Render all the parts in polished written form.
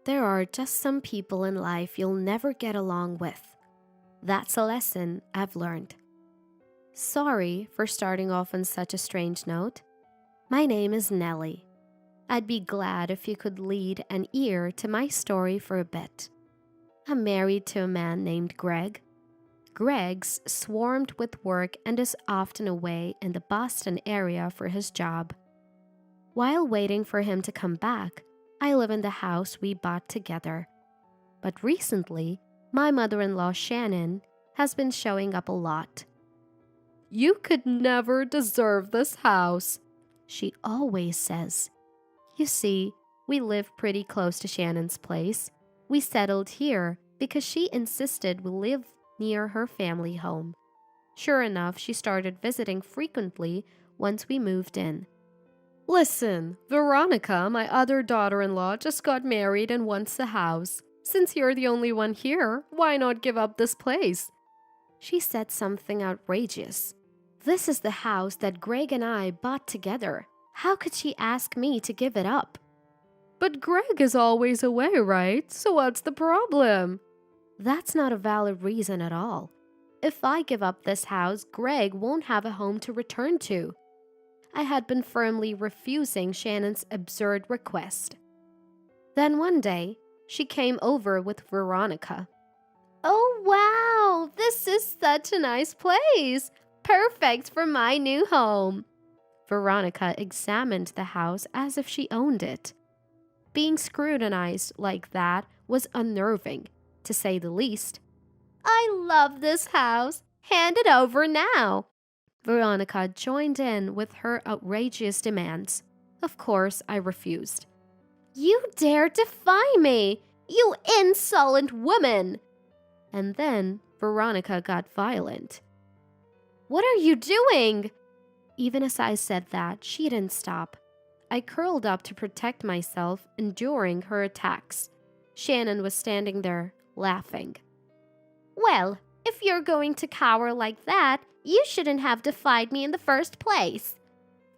There are just some people in life you'll never get along with. That's a lesson I've learned. Sorry for starting off on such a strange note. My name is Nellie. I'd be glad if you could lead an ear to my story for a bit. I'm married to a man named Greg. Greg's swarmed with work and is often away in the Boston area for his job. While waiting for him to come back, I live in the house we bought together. But recently, my mother-in-law Shannon has been showing up a lot. "You could never deserve this house," she always says. You see, we live pretty close to Shannon's place. We settled here because she insisted we live near her family home. Sure enough, she started visiting frequently once we moved in. "Listen, Veronica, my other daughter-in-law, just got married and wants the house. Since you're the only one here, why not give up this place?" She said something outrageous. This is the house that Greg and I bought together. How could she ask me to give it up? "But Greg is always away, right? So what's the problem?" That's not a valid reason at all. If I give up this house, Greg won't have a home to return to. I had been firmly refusing Shannon's absurd request. Then one day, she came over with Veronica. "Oh wow, this is such a nice place. Perfect for my new home." Veronica examined the house as if she owned it. Being scrutinized like that was unnerving, to say the least. "I love this house. Hand it over now." Veronica joined in with her outrageous demands. Of course, I refused. "You dare defy me, you insolent woman!" And then Veronica got violent. "What are you doing?" Even as I said that, she didn't stop. I curled up to protect myself, enduring her attacks. Shannon was standing there, laughing. "Well, if you're going to cower like that, you shouldn't have defied me in the first place."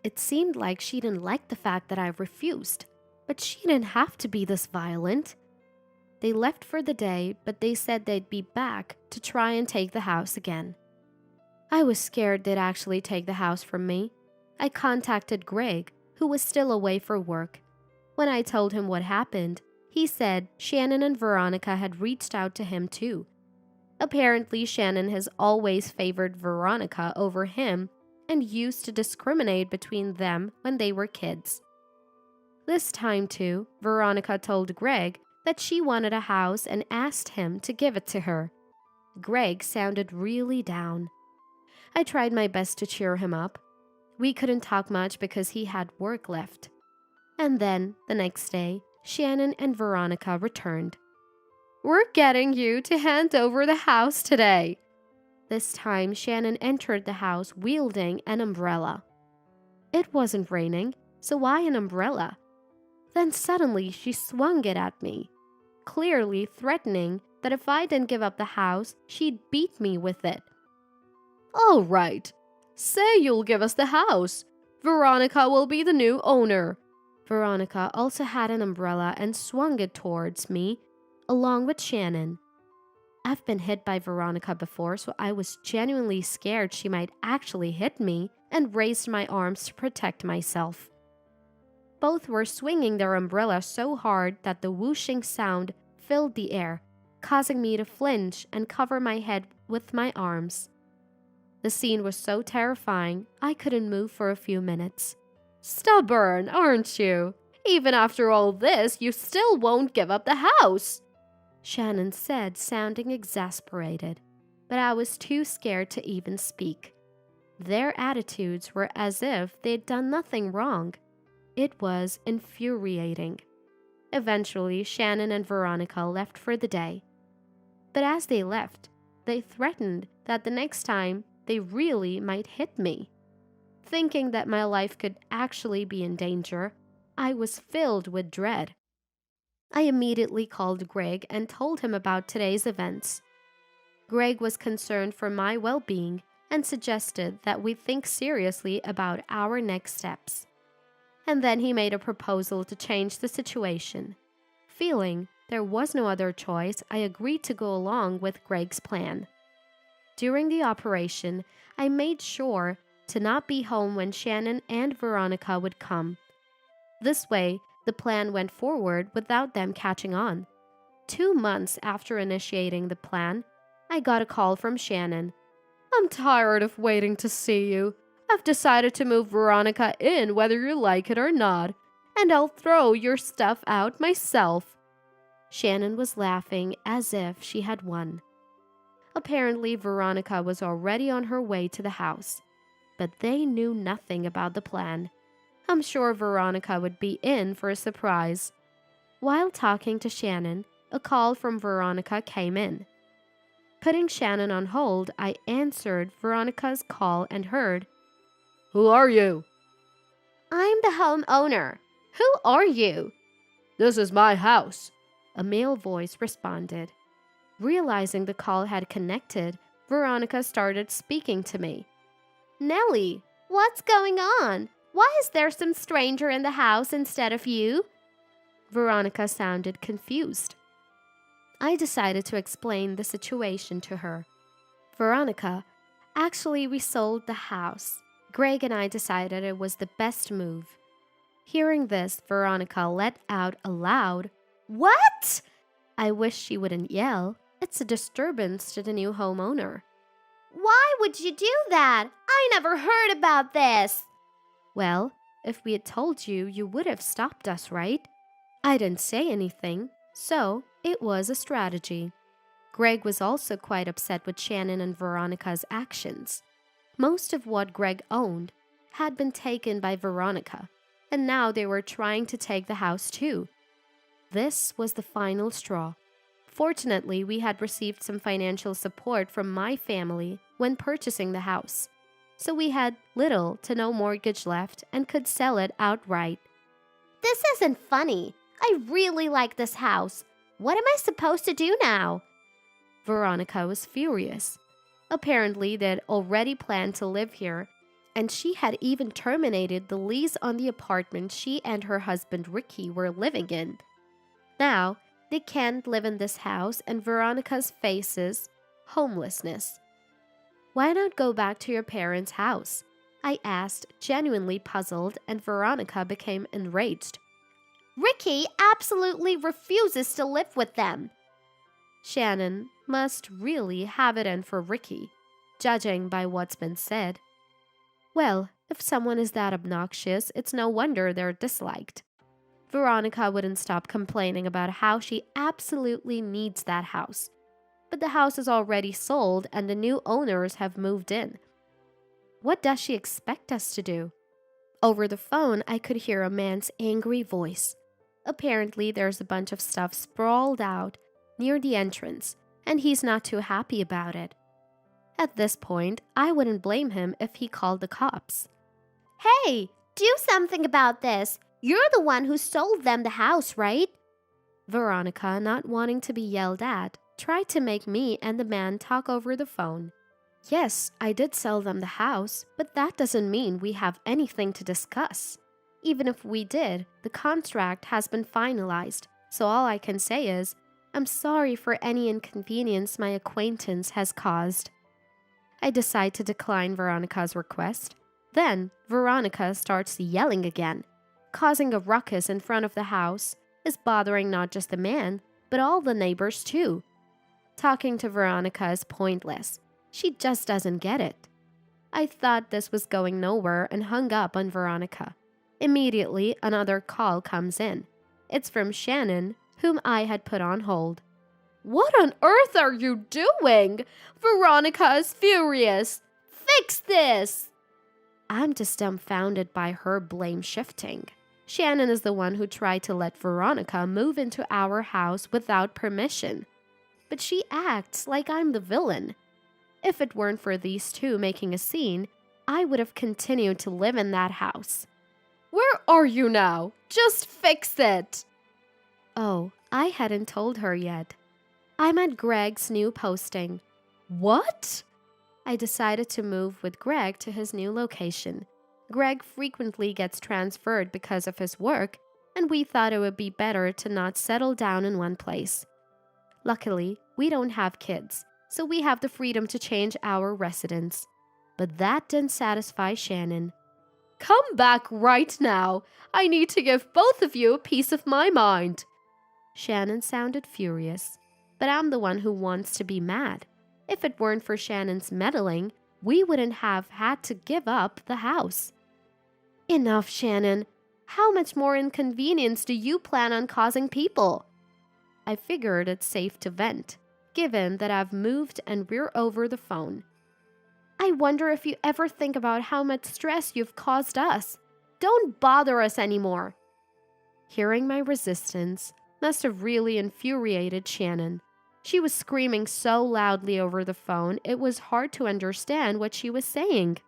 It seemed like she didn't like the fact that I refused, but she didn't have to be this violent. They left for the day, but they said they'd be back to try and take the house again. I was scared they'd actually take the house from me. I contacted Greg, who was still away for work. When I told him what happened, he said Shannon and Veronica had reached out to him too. Apparently, Shannon has always favored Veronica over him and used to discriminate between them when they were kids. This time too, Veronica told Greg that she wanted a house and asked him to give it to her. Greg sounded really down. I tried my best to cheer him up. We couldn't talk much because he had work left. And then, the next day, Shannon and Veronica returned. "We're getting you to hand over the house today." This time, Shannon entered the house wielding an umbrella. It wasn't raining, so why an umbrella? Then suddenly she swung it at me, clearly threatening that if I didn't give up the house, she'd beat me with it. "All right, say you'll give us the house. Veronica will be the new owner." Veronica also had an umbrella and swung it towards me, along with Shannon. I've been hit by Veronica before, so I was genuinely scared she might actually hit me and raised my arms to protect myself. Both were swinging their umbrella so hard that the whooshing sound filled the air, causing me to flinch and cover my head with my arms. The scene was so terrifying, I couldn't move for a few minutes. "Stubborn, aren't you? Even after all this, you still won't give up the house," Shannon said, sounding exasperated, but I was too scared to even speak. Their attitudes were as if they'd done nothing wrong. It was infuriating. Eventually, Shannon and Veronica left for the day. But as they left, they threatened that the next time they really might hit me. Thinking that my life could actually be in danger, I was filled with dread. I immediately called Greg and told him about today's events. Greg was concerned for my well-being and suggested that we think seriously about our next steps. And then he made a proposal to change the situation, feeling there was no other choice. I agreed to go along with Greg's plan. During the operation, I made sure to not be home when Shannon and Veronica would come. This way, the plan went forward without them catching on. 2 months after initiating the plan, I got a call from Shannon. "I'm tired of waiting to see you. I've decided to move Veronica in whether you like it or not, and I'll throw your stuff out myself." Shannon was laughing as if she had won. Apparently, Veronica was already on her way to the house, but they knew nothing about the plan. I'm sure Veronica would be in for a surprise. While talking to Shannon, a call from Veronica came in. Putting Shannon on hold, I answered Veronica's call and heard, "Who are you?" "I'm the homeowner. Who are you?" "This is my house," a male voice responded. Realizing the call had connected, Veronica started speaking to me. "Nellie, what's going on? Why is there some stranger in the house instead of you?" Veronica sounded confused. I decided to explain the situation to her. "Veronica, actually we sold the house. Greg and I decided it was the best move." Hearing this, Veronica let out a loud, "What?" I wish she wouldn't yell. It's a disturbance to the new homeowner. "Why would you do that? I never heard about this." "Well, if we had told you, you would have stopped us, right?" I didn't say anything, so it was a strategy. Greg was also quite upset with Shannon and Veronica's actions. Most of what Greg owned had been taken by Veronica, and now they were trying to take the house too. This was the final straw. Fortunately, we had received some financial support from my family when purchasing the house, so we had little to no mortgage left and could sell it outright. "This isn't funny. I really like this house. What am I supposed to do now?" Veronica was furious. Apparently, they'd already planned to live here, and she had even terminated the lease on the apartment she and her husband Ricky were living in. Now, they can't live in this house, and Veronica's faces homelessness. "Why not go back to your parents' house?" I asked, genuinely puzzled, and Veronica became enraged. "Ricky absolutely refuses to live with them." Shannon must really have it in for Ricky, judging by what's been said. Well, if someone is that obnoxious, it's no wonder they're disliked. Veronica wouldn't stop complaining about how she absolutely needs that house. But the house is already sold and the new owners have moved in. What does she expect us to do? Over the phone, I could hear a man's angry voice. Apparently, there's a bunch of stuff sprawled out near the entrance, and he's not too happy about it. At this point, I wouldn't blame him if he called the cops. "Hey, do something about this. You're the one who sold them the house, right?" Veronica, not wanting to be yelled at, tried to make me and the man talk over the phone. "Yes, I did sell them the house, but that doesn't mean we have anything to discuss. Even if we did, the contract has been finalized, so all I can say is, I'm sorry for any inconvenience my acquaintance has caused." I decide to decline Veronica's request. Then, Veronica starts yelling again. Causing a ruckus in front of the house is bothering not just the man, but all the neighbors too. Talking to Veronica is pointless. She just doesn't get it. I thought this was going nowhere and hung up on Veronica. Immediately, another call comes in. It's from Shannon, whom I had put on hold. "What on earth are you doing? Veronica is furious. Fix this!" I'm just dumbfounded by her blame shifting. Shannon is the one who tried to let Veronica move into our house without permission. But she acts like I'm the villain. If it weren't for these two making a scene, I would have continued to live in that house. "Where are you now? Just fix it!" Oh, I hadn't told her yet. I'm at Greg's new posting. What? I decided to move with Greg to his new location. Greg frequently gets transferred because of his work, and we thought it would be better to not settle down in one place. Luckily, we don't have kids, so we have the freedom to change our residence. But that didn't satisfy Shannon. "Come back right now! I need to give both of you a piece of my mind!" Shannon sounded furious, but I'm the one who wants to be mad. If it weren't for Shannon's meddling, we wouldn't have had to give up the house. "Enough, Shannon. How much more inconvenience do you plan on causing people?" I figured it's safe to vent, given that I've moved and we're over the phone. "I wonder if you ever think about how much stress you've caused us. Don't bother us anymore." Hearing my resistance must have really infuriated Shannon. She was screaming so loudly over the phone, it was hard to understand what she was saying.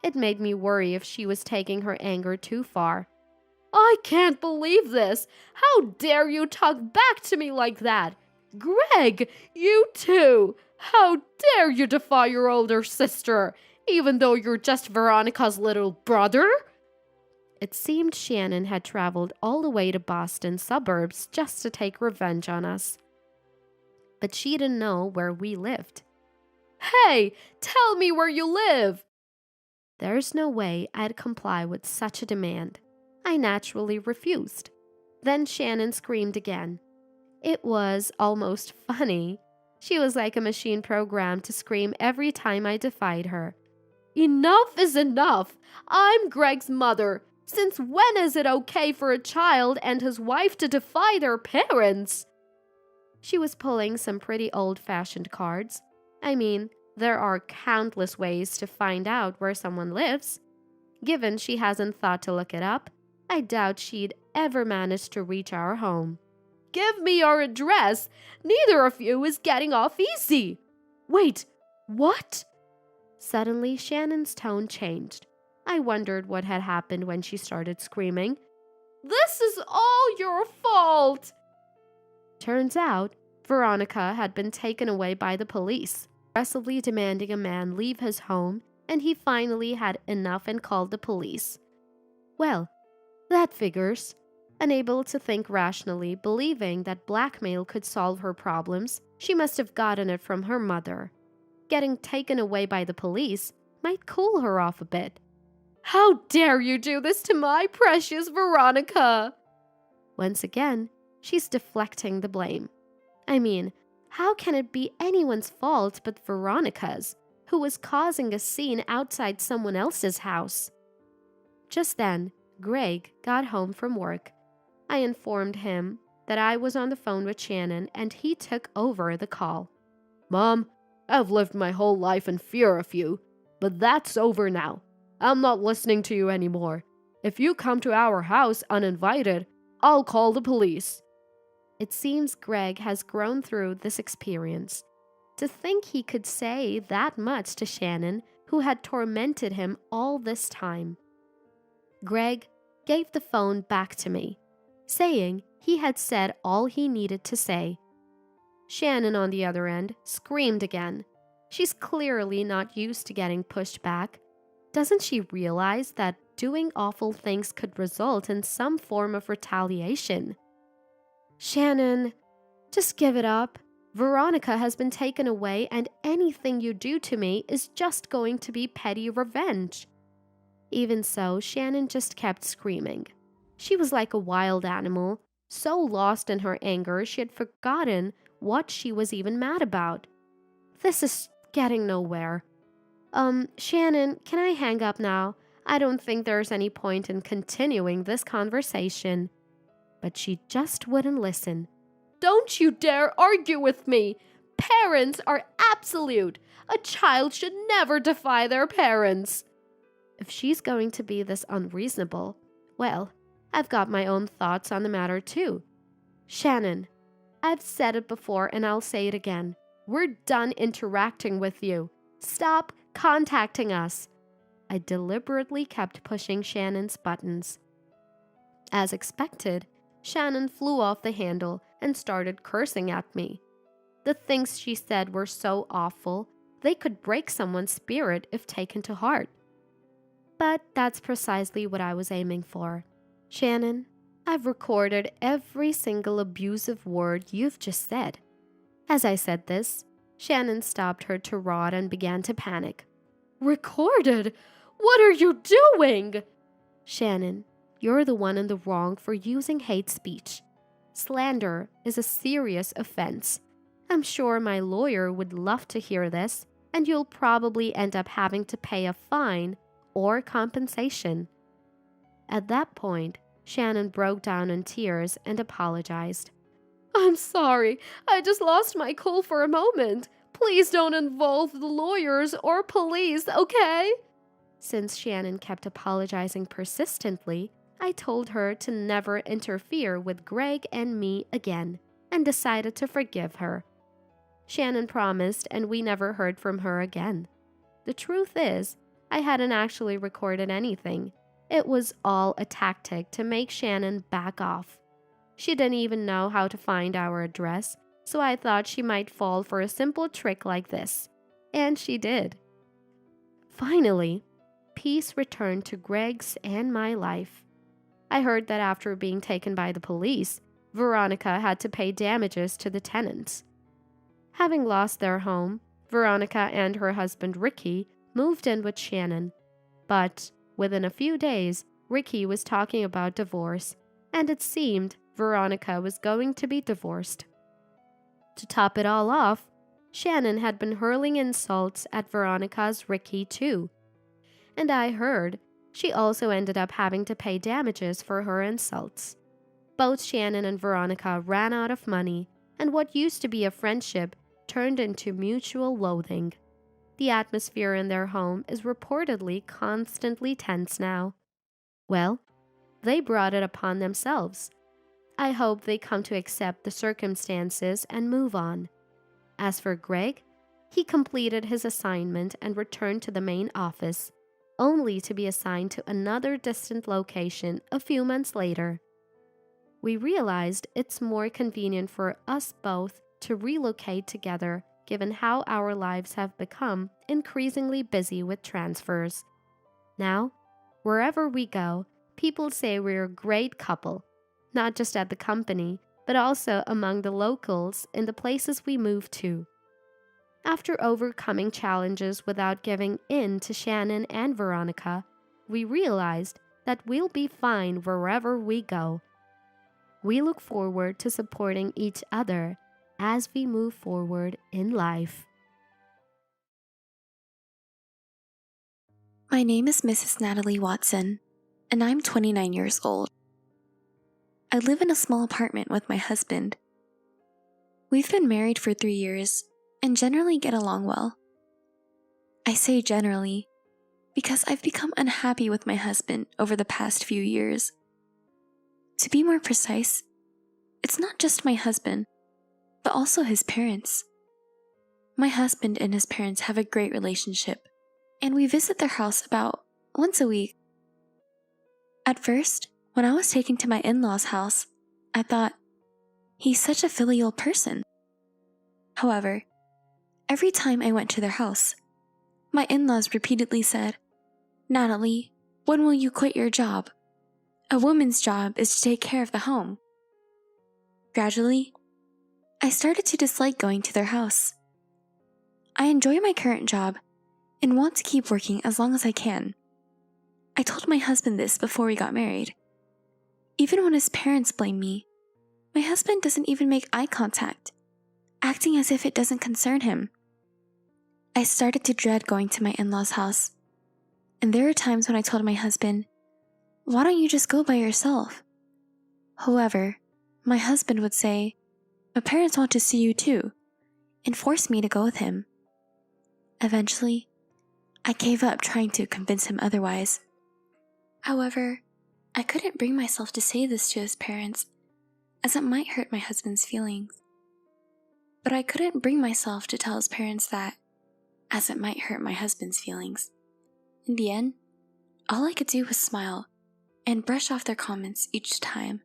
It made me worry if she was taking her anger too far. "I can't believe this! How dare you talk back to me like that? Greg, you too! How dare you defy your older sister, even though you're just Veronica's little brother?" It seemed Shannon had traveled all the way to Boston suburbs just to take revenge on us. But she didn't know where we lived. "Hey, tell me where you live!" There's no way I'd comply with such a demand. I naturally refused. Then Shannon screamed again. It was almost funny. She was like a machine programmed to scream every time I defied her. "Enough is enough! I'm Greg's mother. Since when is it okay for a child and his wife to defy their parents?" She was pulling some pretty old-fashioned cards. I mean, there are countless ways to find out where someone lives. Given she hasn't thought to look it up, I doubt she'd ever manage to reach our home. "Give me your address! Neither of you is getting off easy!" "Wait, what?" Suddenly, Shannon's tone changed. I wondered what had happened when she started screaming. "This is all your fault!" Turns out, Veronica had been taken away by the police, aggressively demanding a man leave his home, and he finally had enough and called the police. Well, that figures. Unable to think rationally, believing that blackmail could solve her problems, she must have gotten it from her mother. Getting taken away by the police might cool her off a bit. "How dare you do this to my precious Veronica?" Once again, she's deflecting the blame. I mean, how can it be anyone's fault but Veronica's, who was causing a scene outside someone else's house? Just then, Greg got home from work. I informed him that I was on the phone with Shannon, and he took over the call. "Mom, I've lived my whole life in fear of you, but that's over now. I'm not listening to you anymore. If you come to our house uninvited, I'll call the police." It seems Greg has grown through this experience. To think he could say that much to Shannon, who had tormented him all this time. Greg gave the phone back to me, saying he had said all he needed to say. Shannon, on the other end, screamed again. She's clearly not used to getting pushed back. Doesn't she realize that doing awful things could result in some form of retaliation? "Shannon, just give it up. Veronica has been taken away, and anything you do to me is just going to be petty revenge." Even so, Shannon just kept screaming. She was like a wild animal, so lost in her anger she had forgotten what she was even mad about. This is getting nowhere. Shannon, can I hang up now? I don't think there's any point in continuing this conversation." But she just wouldn't listen. "Don't you dare argue with me! Parents are absolute! A child should never defy their parents!" If she's going to be this unreasonable, well, I've got my own thoughts on the matter too. "Shannon, I've said it before and I'll say it again. We're done interacting with you. Stop contacting us." I deliberately kept pushing Shannon's buttons. As expected, Shannon flew off the handle and started cursing at me. The things she said were so awful, they could break someone's spirit if taken to heart. But that's precisely what I was aiming for. "Shannon, I've recorded every single abusive word you've just said." As I said this, Shannon stopped her tirade and began to panic. "Recorded? What are you doing?" "Shannon, you're the one in the wrong for using hate speech. Slander is a serious offense. I'm sure my lawyer would love to hear this, and you'll probably end up having to pay a fine or compensation." At that point, Shannon broke down in tears and apologized. "I'm sorry. I just lost my cool for a moment. Please don't involve the lawyers or police, okay?" Since Shannon kept apologizing persistently, I told her to never interfere with Greg and me again and decided to forgive her. Shannon promised, and we never heard from her again. The truth is, I hadn't actually recorded anything. It was all a tactic to make Shannon back off. She didn't even know how to find our address, so I thought she might fall for a simple trick like this. And she did. Finally, peace returned to Greg's and my life. I heard that after being taken by the police, Veronica had to pay damages to the tenants. Having lost their home, Veronica and her husband Ricky moved in with Shannon. But within a few days, Ricky was talking about divorce, and it seemed Veronica was going to be divorced. To top it all off, Shannon had been hurling insults at Veronica's Ricky too. And I heard she also ended up having to pay damages for her insults. Both Shannon and Veronica ran out of money, and what used to be a friendship turned into mutual loathing. The atmosphere in their home is reportedly constantly tense now. Well, they brought it upon themselves. I hope they come to accept the circumstances and move on. As for Greg, he completed his assignment and returned to the main office, only to be assigned to another distant location a few months later. We realized it's more convenient for us both to relocate together, given how our lives have become increasingly busy with transfers. Now, wherever we go, people say we're a great couple, not just at the company, but also among the locals in the places we move to. After overcoming challenges without giving in to Shannon and Veronica, we realized that we'll be fine wherever we go. We look forward to supporting each other as we move forward in life. My name is Mrs. Natalie Watson, and I'm 29 years old. I live in a small apartment with my husband. We've been married for 3 years and generally get along well. I say generally because I've become unhappy with my husband over the past few years. To be more precise, it's not just my husband, but also his parents. My husband and his parents have a great relationship, and we visit their house about once a week. At first, when I was taken to my in-laws' house, I thought, he's such a filial person. However, every time I went to their house, my in-laws repeatedly said, "Natalie, when will you quit your job? A woman's job is to take care of the home." Gradually, I started to dislike going to their house. I enjoy my current job and want to keep working as long as I can. I told my husband this before we got married. Even when his parents blame me, my husband doesn't even make eye contact, acting as if it doesn't concern him. I started to dread going to my in-laws' house, and there are times when I told my husband, "Why don't you just go by yourself?" However, my husband would say, "My parents want to see you too," and force me to go with him. Eventually, I gave up trying to convince him otherwise. However, I couldn't bring myself to say this to his parents, as it might hurt my husband's feelings. But I couldn't bring myself to tell his parents that, as it might hurt my husband's feelings. In the end, all I could do was smile and brush off their comments each time.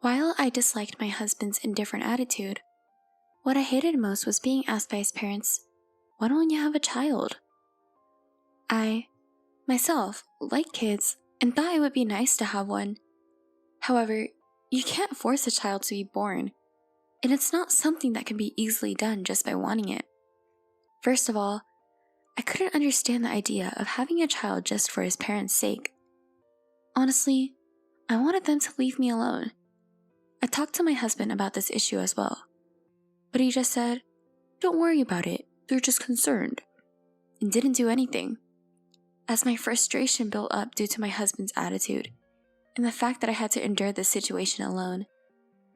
While I disliked my husband's indifferent attitude, what I hated most was being asked by his parents, "When will you have a child?" I, myself, like kids and thought it would be nice to have one. However, you can't force a child to be born, and it's not something that can be easily done just by wanting it. First of all, I couldn't understand the idea of having a child just for his parents' sake. Honestly, I wanted them to leave me alone. I talked to my husband about this issue as well, but he just said, "Don't worry about it, they're just concerned," and didn't do anything. As my frustration built up due to my husband's attitude, and the fact that I had to endure this situation alone,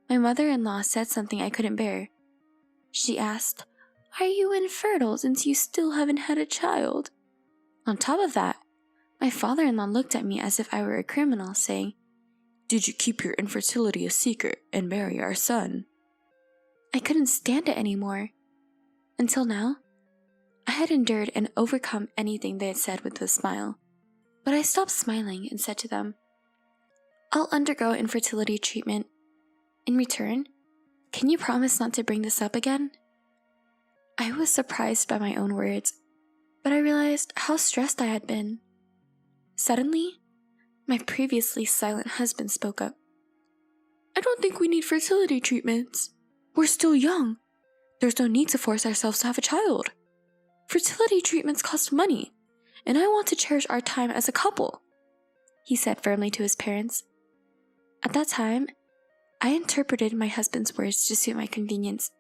my mother-in-law said something I couldn't bear. She asked, "Are you infertile since you still haven't had a child?" On top of that, my father-in-law looked at me as if I were a criminal, saying, "Did you keep your infertility a secret and marry our son?" I couldn't stand it anymore. Until now, I had endured and overcome anything they had said with a smile. But I stopped smiling and said to them, "I'll undergo infertility treatment. In return, can you promise not to bring this up again?" I was surprised by my own words, but I realized how stressed I had been. Suddenly, my previously silent husband spoke up. "I don't think we need fertility treatments. We're still young. There's no need to force ourselves to have a child. Fertility treatments cost money, and I want to cherish our time as a couple," he said firmly to his parents. At that time, I interpreted my husband's words to suit my convenience,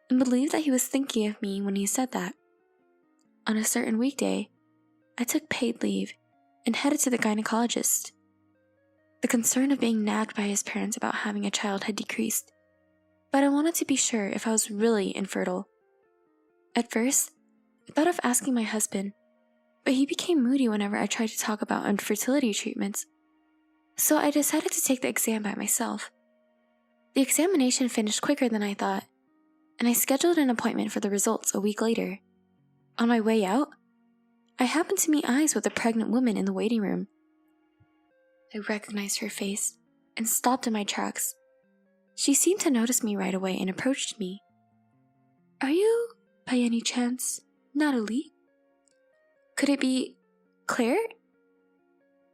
and believed that he was thinking of me when he said that. On a certain weekday, I took paid leave and headed to the gynecologist. The concern of being nagged by his parents about having a child had decreased, but I wanted to be sure if I was really infertile. At first, I thought of asking my husband, but he became moody whenever I tried to talk about infertility treatments, so I decided to take the exam by myself. The examination finished quicker than I thought, and I scheduled an appointment for the results a week later. On my way out, I happened to meet eyes with a pregnant woman in the waiting room. I recognized her face and stopped in my tracks. She seemed to notice me right away and approached me. "Are you, by any chance, Natalie? Could it be Claire?"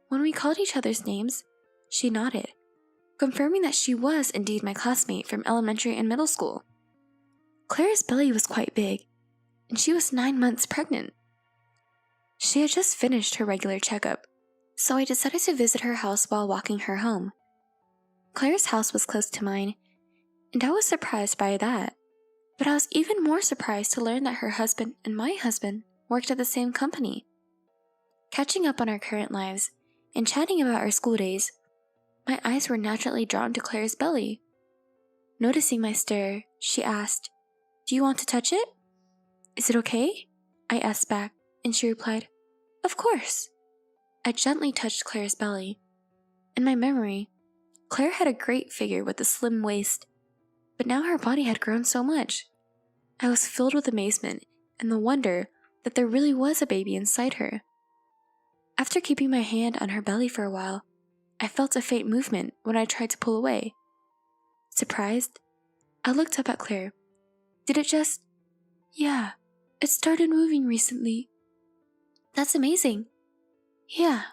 When we called each other's names, she nodded, confirming that she was indeed my classmate from elementary and middle school. Claire's belly was quite big, and she was 9 months pregnant. She had just finished her regular checkup, so I decided to visit her house while walking her home. Claire's house was close to mine, and I was surprised by that. But I was even more surprised to learn that her husband and my husband worked at the same company. Catching up on our current lives and chatting about our school days, my eyes were naturally drawn to Claire's belly. Noticing my stare, she asked, "Do you want to touch it?" "Is it okay?" I asked back, and she replied, "Of course." I gently touched Claire's belly. In my memory, Claire had a great figure with a slim waist, but now her body had grown so much. I was filled with amazement and the wonder that there really was a baby inside her. After keeping my hand on her belly for a while, I felt a faint movement when I tried to pull away. Surprised, I looked up at Claire. "Did it just—" "Yeah, it started moving recently." "That's amazing." "Yeah."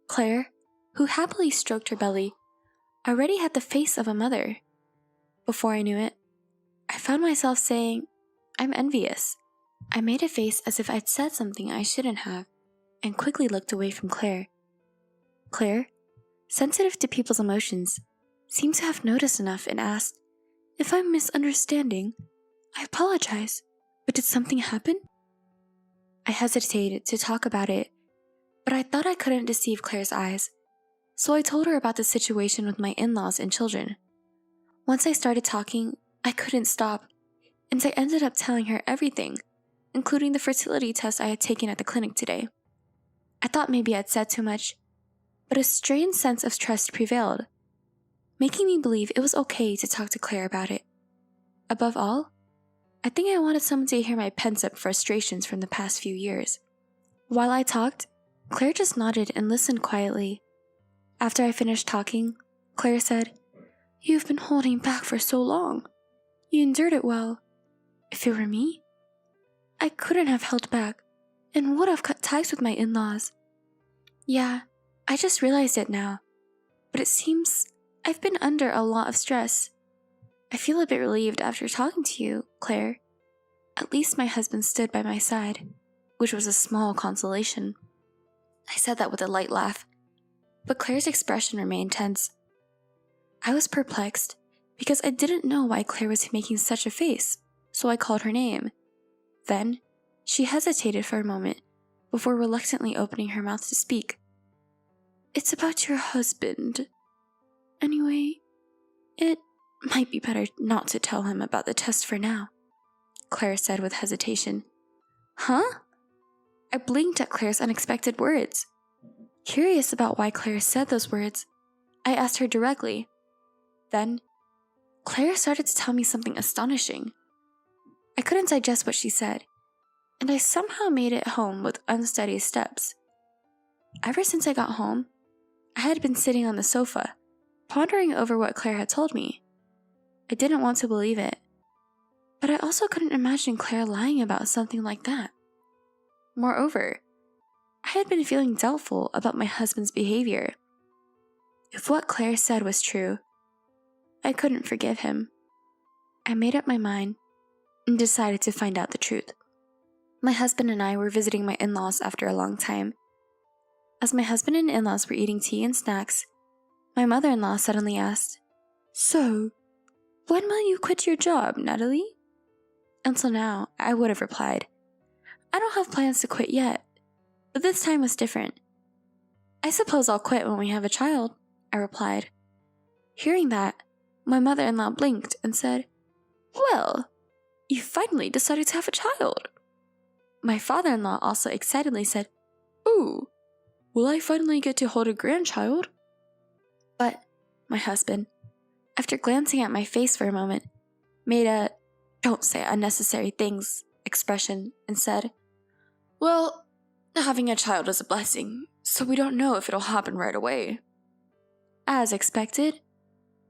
Claire, who happily stroked her belly, already had the face of a mother. Before I knew it, I found myself saying, "I'm envious." I made a face as if I'd said something I shouldn't have, and quickly looked away from Claire. Claire, sensitive to people's emotions, seemed to have noticed enough and asked, "If I'm misunderstanding, I apologize, but did something happen?" I hesitated to talk about it, but I thought I couldn't deceive Claire's eyes, so I told her about the situation with my in-laws and children. Once I started talking, I couldn't stop, and I ended up telling her everything, including the fertility test I had taken at the clinic today. I thought maybe I'd said too much, but a strange sense of trust prevailed, making me believe it was okay to talk to Claire about it. Above all, I think I wanted someone to hear my pent-up frustrations from the past few years. While I talked, Claire just nodded and listened quietly. After I finished talking, Claire said, "You've been holding back for so long. You endured it well. If it were me, I couldn't have held back and would have cut ties with my in-laws." "Yeah, I just realized it now, but it seems I've been under a lot of stress. I feel a bit relieved after talking to you, Claire. At least my husband stood by my side, which was a small consolation. I said that with a light laugh, but Claire's expression remained tense. I was perplexed because I didn't know why Claire was making such a face, so I called her name. Then, she hesitated for a moment before reluctantly opening her mouth to speak. It's about your husband. Anyway, it might be better not to tell him about the test for now, Claire said with hesitation. Huh? I blinked at Claire's unexpected words. Curious about why Claire said those words, I asked her directly. Then, Claire started to tell me something astonishing. I couldn't digest what she said, and I somehow made it home with unsteady steps. Ever since I got home, I had been sitting on the sofa, pondering over what Claire had told me. I didn't want to believe it, but I also couldn't imagine Claire lying about something like that. Moreover, I had been feeling doubtful about my husband's behavior. If what Claire said was true, I couldn't forgive him. I made up my mind and decided to find out the truth. My husband and I were visiting my in-laws after a long time. As my husband and in-laws were eating tea and snacks, my mother-in-law suddenly asked, So, when will you quit your job, Natalie? Until now, I would have replied, I don't have plans to quit yet, but this time was different. I suppose I'll quit when we have a child, I replied. Hearing that, my mother-in-law blinked and said, Well, you finally decided to have a child. My father-in-law also excitedly said, Ooh, will I finally get to hold a grandchild? But my husband, after glancing at my face for a moment, made a don't say unnecessary things expression and said, Well, having a child is a blessing, so we don't know if it'll happen right away. As expected,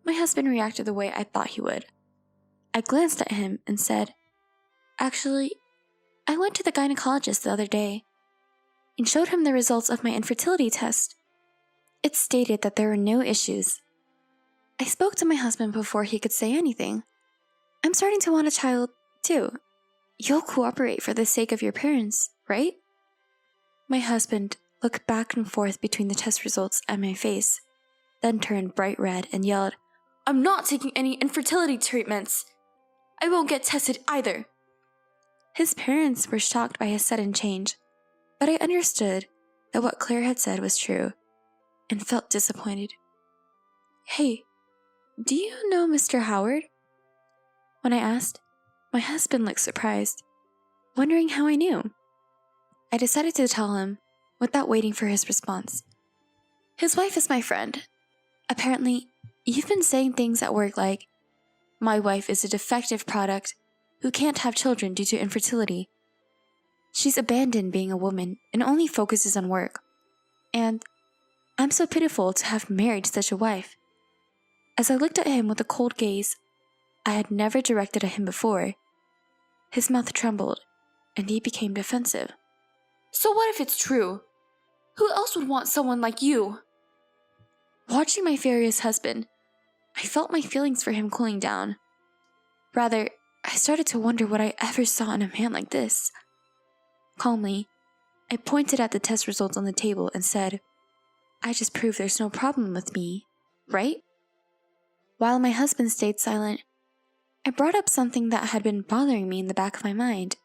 my husband reacted the way I thought he would. I glanced at him and said, Actually, I went to the gynecologist the other day and showed him the results of my infertility test. It stated that there were no issues. I spoke to my husband before he could say anything. I'm starting to want a child, too. You'll cooperate for the sake of your parents, right? My husband looked back and forth between the test results and my face, then turned bright red and yelled, I'm not taking any infertility treatments. I won't get tested either. His parents were shocked by his sudden change, but I understood that what Claire had said was true and felt disappointed. Hey, do you know Mr. Howard? When I asked, my husband looked surprised, wondering how I knew. I decided to tell him without waiting for his response. His wife is my friend. Apparently, you've been saying things at work like, my wife is a defective product who can't have children due to infertility. She's abandoned being a woman and only focuses on work. And I'm so pitiful to have married such a wife. As I looked at him with a cold gaze I had never directed at him before, his mouth trembled and he became defensive. So what if it's true? Who else would want someone like you? Watching my furious husband, I felt my feelings for him cooling down. Rather, I started to wonder what I ever saw in a man like this. Calmly, I pointed at the test results on the table and said, I just proved there's no problem with me, right? While my husband stayed silent, I brought up something that had been bothering me in the back of my mind.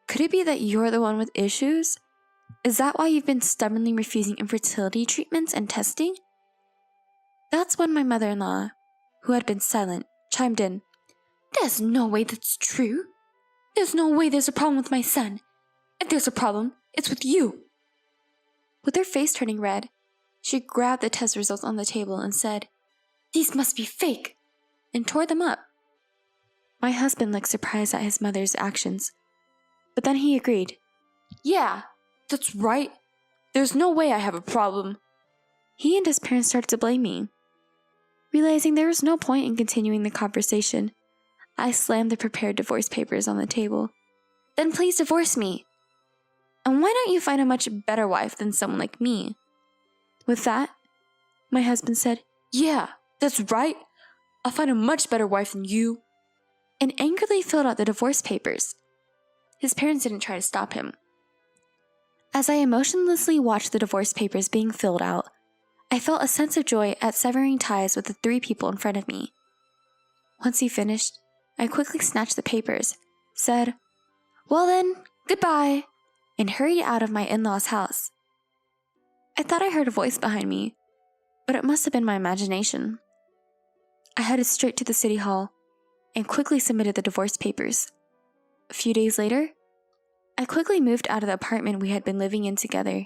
Could it be that you're the one with issues? Is that why you've been stubbornly refusing infertility treatments and testing? That's when my mother-in-law, who had been silent, chimed in. There's no way that's true. There's no way there's a problem with my son. If there's a problem, it's with you. With her face turning red, she grabbed the test results on the table and said, These must be fake, and tore them up. My husband looked surprised at his mother's actions, but then he agreed. Yeah, that's right. There's no way I have a problem. He and his parents started to blame me. Realizing there was no point in continuing the conversation, I slammed the prepared divorce papers on the table. Then please divorce me. And why don't you find a much better wife than someone like me? With that, my husband said, Yeah, That's right. I'll find a much better wife than you. And angrily filled out the divorce papers. His parents didn't try to stop him. As I emotionlessly watched the divorce papers being filled out, I felt a sense of joy at severing ties with the 3 people in front of me. Once he finished, I quickly snatched the papers, said, "Well then, goodbye," and hurried out of my in-laws' house. I thought I heard a voice behind me, but it must have been my imagination. I headed straight to the city hall and quickly submitted the divorce papers. A few days later, I quickly moved out of the apartment we had been living in together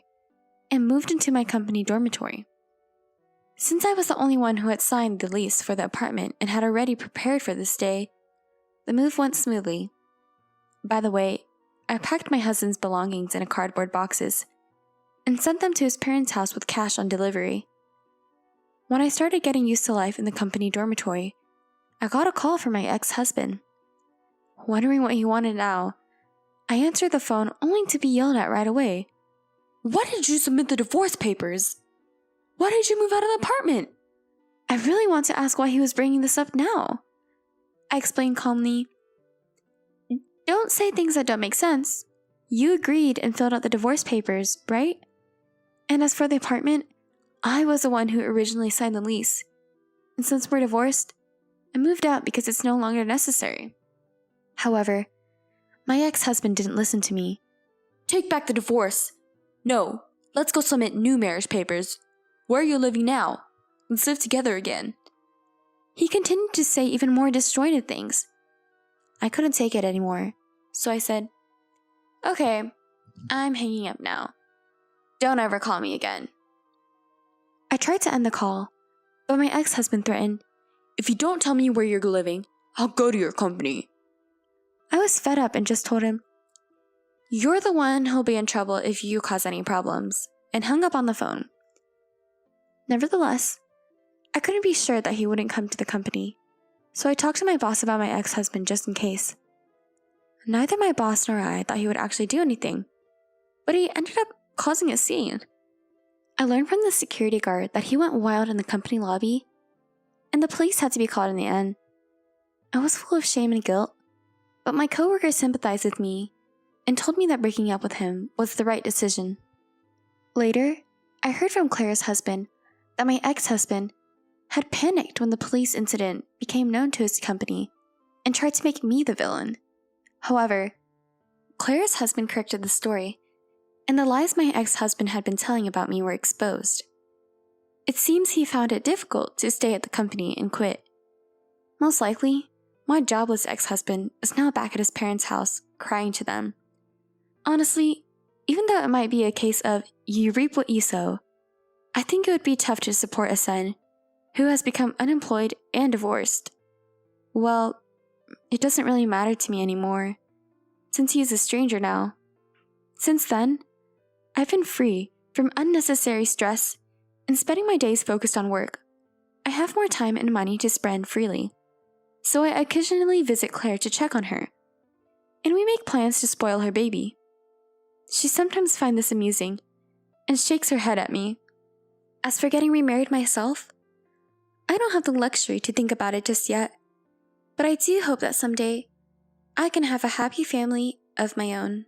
and moved into my company dormitory. Since I was the only one who had signed the lease for the apartment and had already prepared for this day, the move went smoothly. By the way, I packed my husband's belongings in cardboard boxes and sent them to his parents' house with cash on delivery. When I started getting used to life in the company dormitory, I got a call from my ex-husband. Wondering what he wanted now, I answered the phone only to be yelled at right away. "Why did you submit the divorce papers? Why did you move out of the apartment?" I really want to ask why he was bringing this up now. I explained calmly, "Don't say things that don't make sense. You agreed and filled out the divorce papers, right? And as for the apartment, I was the one who originally signed the lease. And since we're divorced, I moved out because it's no longer necessary." However, my ex-husband didn't listen to me. "Take back the divorce. No, let's go submit new marriage papers. Where are you living now? Let's live together again." He continued to say even more disjointed things. I couldn't take it anymore, so I said, "Okay, I'm hanging up now. Don't ever call me again." I tried to end the call, but my ex-husband threatened, "If you don't tell me where you're living, I'll go to your company." I was fed up and just told him, "You're the one who'll be in trouble if you cause any problems," and hung up on the phone. Nevertheless, I couldn't be sure that he wouldn't come to the company, so I talked to my boss about my ex-husband just in case. Neither my boss nor I thought he would actually do anything, but he ended up causing a scene. I learned from the security guard that he went wild in the company lobby, and the police had to be called in the end. I was full of shame and guilt, but my coworker sympathized with me and told me that breaking up with him was the right decision. Later, I heard from Claire's husband that my ex-husband had panicked when the police incident became known to his company and tried to make me the villain. However, Claire's husband corrected the story, and the lies my ex-husband had been telling about me were exposed. It seems he found it difficult to stay at the company and quit. Most likely, my jobless ex-husband is now back at his parents' house, crying to them. Honestly, even though it might be a case of you reap what you sow, I think it would be tough to support a son who has become unemployed and divorced. Well, it doesn't really matter to me anymore, since he is a stranger now. Since then, I've been free from unnecessary stress and spending my days focused on work. I have more time and money to spend freely, so I occasionally visit Claire to check on her, and we make plans to spoil her baby. She sometimes finds this amusing and shakes her head at me. As for getting remarried myself, I don't have the luxury to think about it just yet, but I do hope that someday I can have a happy family of my own.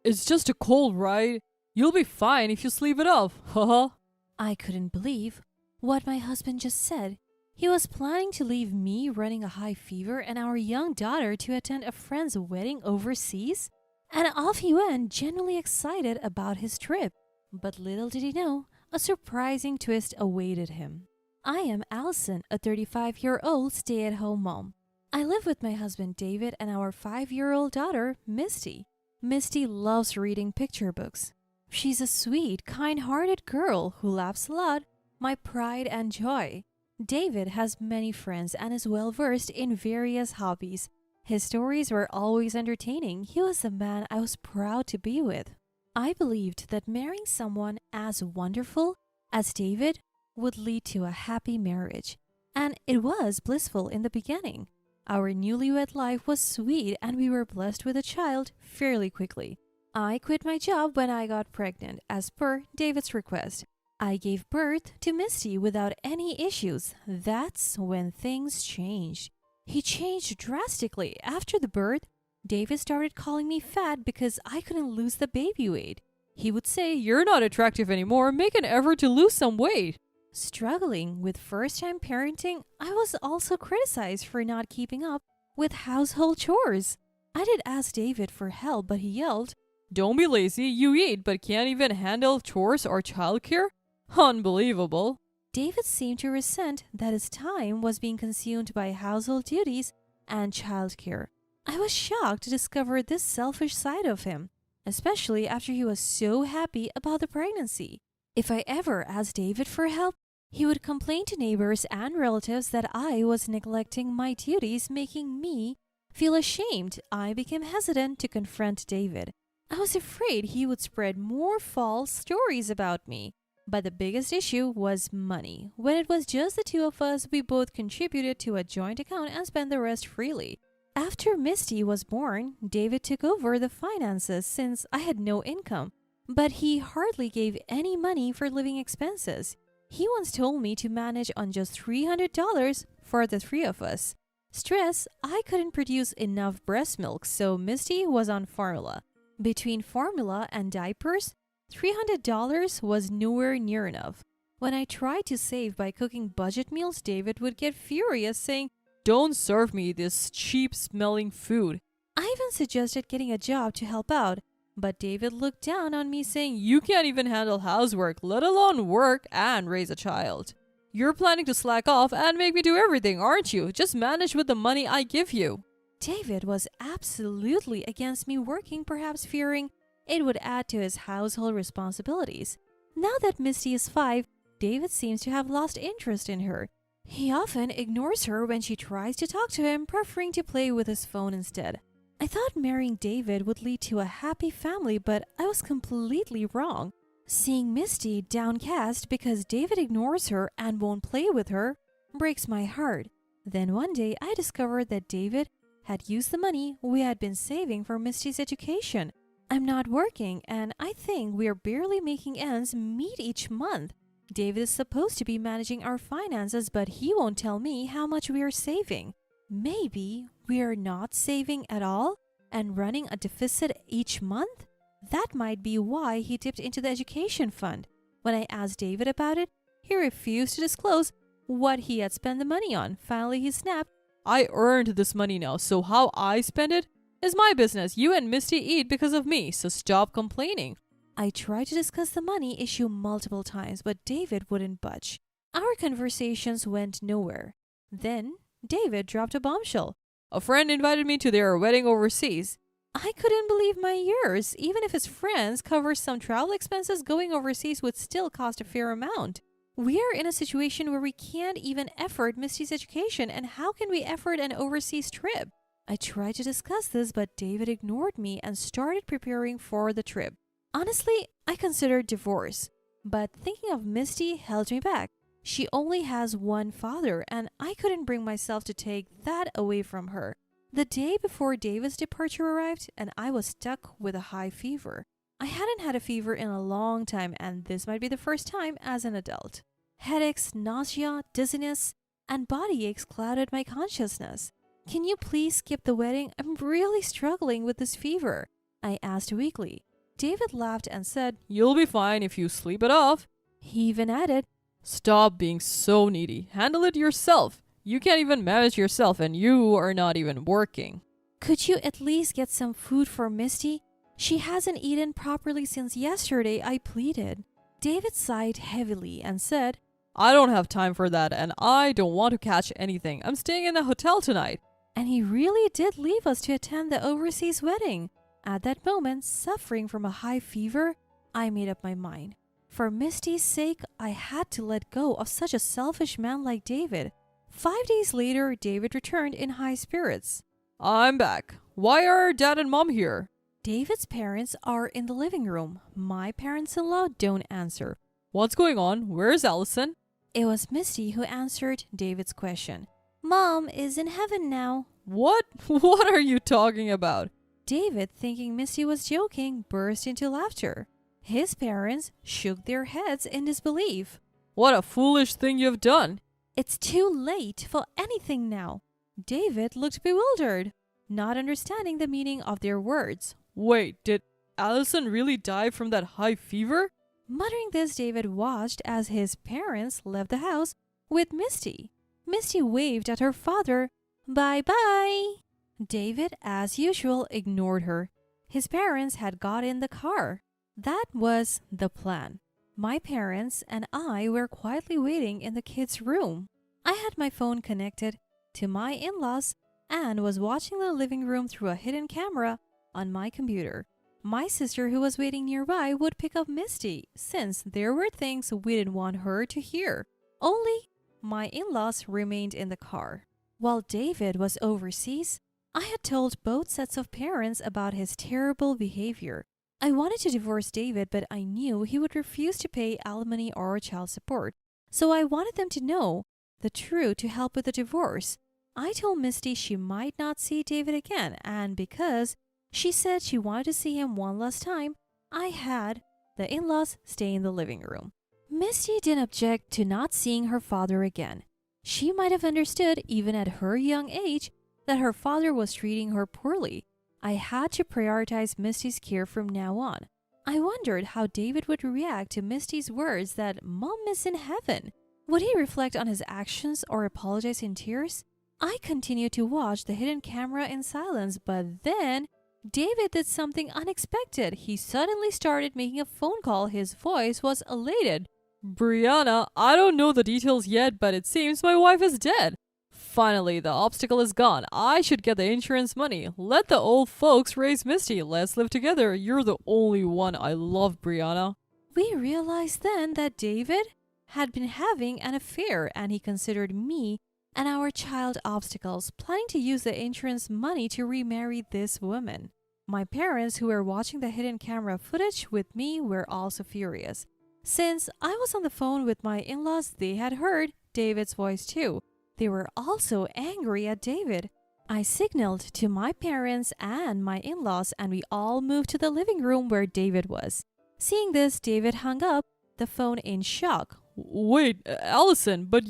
It's just a cold, right? You'll be fine if you sleep it off, haha. I couldn't believe what my husband just said. He was planning to leave me running a high fever and our young daughter to attend a friend's wedding overseas, and off he went, genuinely excited about his trip. But little did he know, a surprising twist awaited him. I am Allison, a 35-year-old stay-at-home mom. I live with my husband David and our 5-year-old daughter, Misty. Misty loves reading picture books. She's a sweet, kind-hearted girl who laughs a lot, my pride and joy. David has many friends and is well-versed in various hobbies. His stories were always entertaining. He was the man I was proud to be with. I believed that marrying someone as wonderful as David would lead to a happy marriage, and it was blissful in the beginning. Our newlywed life was sweet and we were blessed with a child fairly quickly. I quit my job when I got pregnant, as per David's request. I gave birth to Misty without any issues. That's when things changed. He changed drastically. After the birth, David started calling me fat because I couldn't lose the baby weight. He would say, You're not attractive anymore. Make an effort to lose some weight. struggling with first-time parenting, I was also criticized for not keeping up with household chores. I did ask David for help, but he yelled, Don't be lazy. You eat, but can't even handle chores or childcare? Unbelievable. David seemed to resent that his time was being consumed by household duties and childcare. I was shocked to discover this selfish side of him, especially after he was so happy about the pregnancy. If I ever asked David for help, he would complain to neighbors and relatives that I was neglecting my duties, making me feel ashamed. I became hesitant to confront David. I was afraid he would spread more false stories about me. But the biggest issue was money. When it was just the two of us, we both contributed to a joint account and spent the rest freely. After Misty was born, David took over the finances since I had no income, but he hardly gave any money for living expenses. He once told me to manage on just $300 for the three of us. Stress, I couldn't produce enough breast milk, so Misty was on formula. Between formula and diapers, $300 was nowhere near enough. When I tried to save by cooking budget meals, David would get furious, saying, Don't serve me this cheap-smelling food. I even suggested getting a job to help out, but David looked down on me, saying, You can't even handle housework, let alone work and raise a child. You're planning to slack off and make me do everything, aren't you? Just manage with the money I give you. David was absolutely against me working, perhaps fearing it would add to his household responsibilities. Now that Misty is 5, David seems to have lost interest in her. He often ignores her when she tries to talk to him, preferring to play with his phone instead. I thought marrying David would lead to a happy family, but I was completely wrong. Seeing Misty downcast because David ignores her and won't play with her breaks my heart. Then one day I discovered that David had used the money we had been saving for Misty's education. I'm not working, and I think we are barely making ends meet each month. David is supposed to be managing our finances, but he won't tell me how much we are saving. Maybe we are not saving at all and running a deficit each month? That might be why he dipped into the education fund. When I asked David about it, he refused to disclose what he had spent the money on. Finally, he snapped, I earned this money now, so how I spend it is my business. You and Misty eat because of me, so stop complaining. I tried to discuss the money issue multiple times, but David wouldn't budge. Our conversations went nowhere. Then, David dropped a bombshell. A friend invited me to their wedding overseas. I couldn't believe my ears. Even if his friends cover some travel expenses, going overseas would still cost a fair amount. We are in a situation where we can't even afford Misty's education, and how can we afford an overseas trip? I tried to discuss this, but David ignored me and started preparing for the trip. Honestly, I considered divorce, but thinking of Misty held me back. She only has one father, and I couldn't bring myself to take that away from her. The day before David's departure arrived, and I was stuck with a high fever. I hadn't had a fever in a long time, and this might be the first time as an adult. Headaches, nausea, dizziness, and body aches clouded my consciousness. Can you please skip the wedding? I'm really struggling with this fever, I asked weakly. David laughed and said, You'll be fine if you sleep it off. He even added, Stop being so needy. Handle it yourself. You can't even manage yourself and you are not even working. Could you at least get some food for Misty? She hasn't eaten properly since yesterday, I pleaded. David sighed heavily and said, I don't have time for that and I don't want to catch anything. I'm staying in a hotel tonight. And he really did leave us to attend the overseas wedding. At that moment, suffering from a high fever, I made up my mind. For Misty's sake, I had to let go of such a selfish man like David. 5 days later, David returned in high spirits. I'm back. Why are Dad and Mom here? David's parents are in the living room. My parents-in-law don't answer. What's going on? Where's Allison? It was Misty who answered David's question. Mom is in heaven now. What? What are you talking about? David, thinking Misty was joking, burst into laughter. His parents shook their heads in disbelief. What a foolish thing you've done. It's too late for anything now. David looked bewildered, not understanding the meaning of their words. Wait, did Allison really die from that high fever? Muttering this, David watched as his parents left the house with Misty. Misty waved at her father. Bye-bye. David, as usual, ignored her. His parents had got in the car. That was the plan. My parents and I were quietly waiting in the kids' room. I had my phone connected to my in-laws and was watching the living room through a hidden camera on my computer. My sister, who was waiting nearby, would pick up Misty since there were things we didn't want her to hear. Only my in-laws remained in the car. While David was overseas, I had told both sets of parents about his terrible behavior. I wanted to divorce David, but I knew he would refuse to pay alimony or child support. So I wanted them to know the truth to help with the divorce. I told Misty she might not see David again, and because she said she wanted to see him one last time, I had the in-laws stay in the living room. Misty didn't object to not seeing her father again. She might have understood, even at her young age, that her father was treating her poorly. I had to prioritize Misty's care from now on. I wondered how David would react to Misty's words that Mom is in heaven. Would he reflect on his actions or apologize in tears? I continued to watch the hidden camera in silence, but then David did something unexpected. He suddenly started making a phone call. His voice was elated. Brianna, I don't know the details yet, but it seems my wife is dead. Finally, the obstacle is gone. I should get the insurance money. Let the old folks raise Misty. Let's live together. You're the only one I love, Brianna. We realized then that David had been having an affair and he considered me and our child obstacles, planning to use the insurance money to remarry this woman. My parents, who were watching the hidden camera footage with me, were also furious. Since I was on the phone with my in-laws, they had heard David's voice too. They were also angry at David. I signaled to my parents and my in-laws, and we all moved to the living room where David was. Seeing this, David hung up the phone in shock. Wait, Allison, but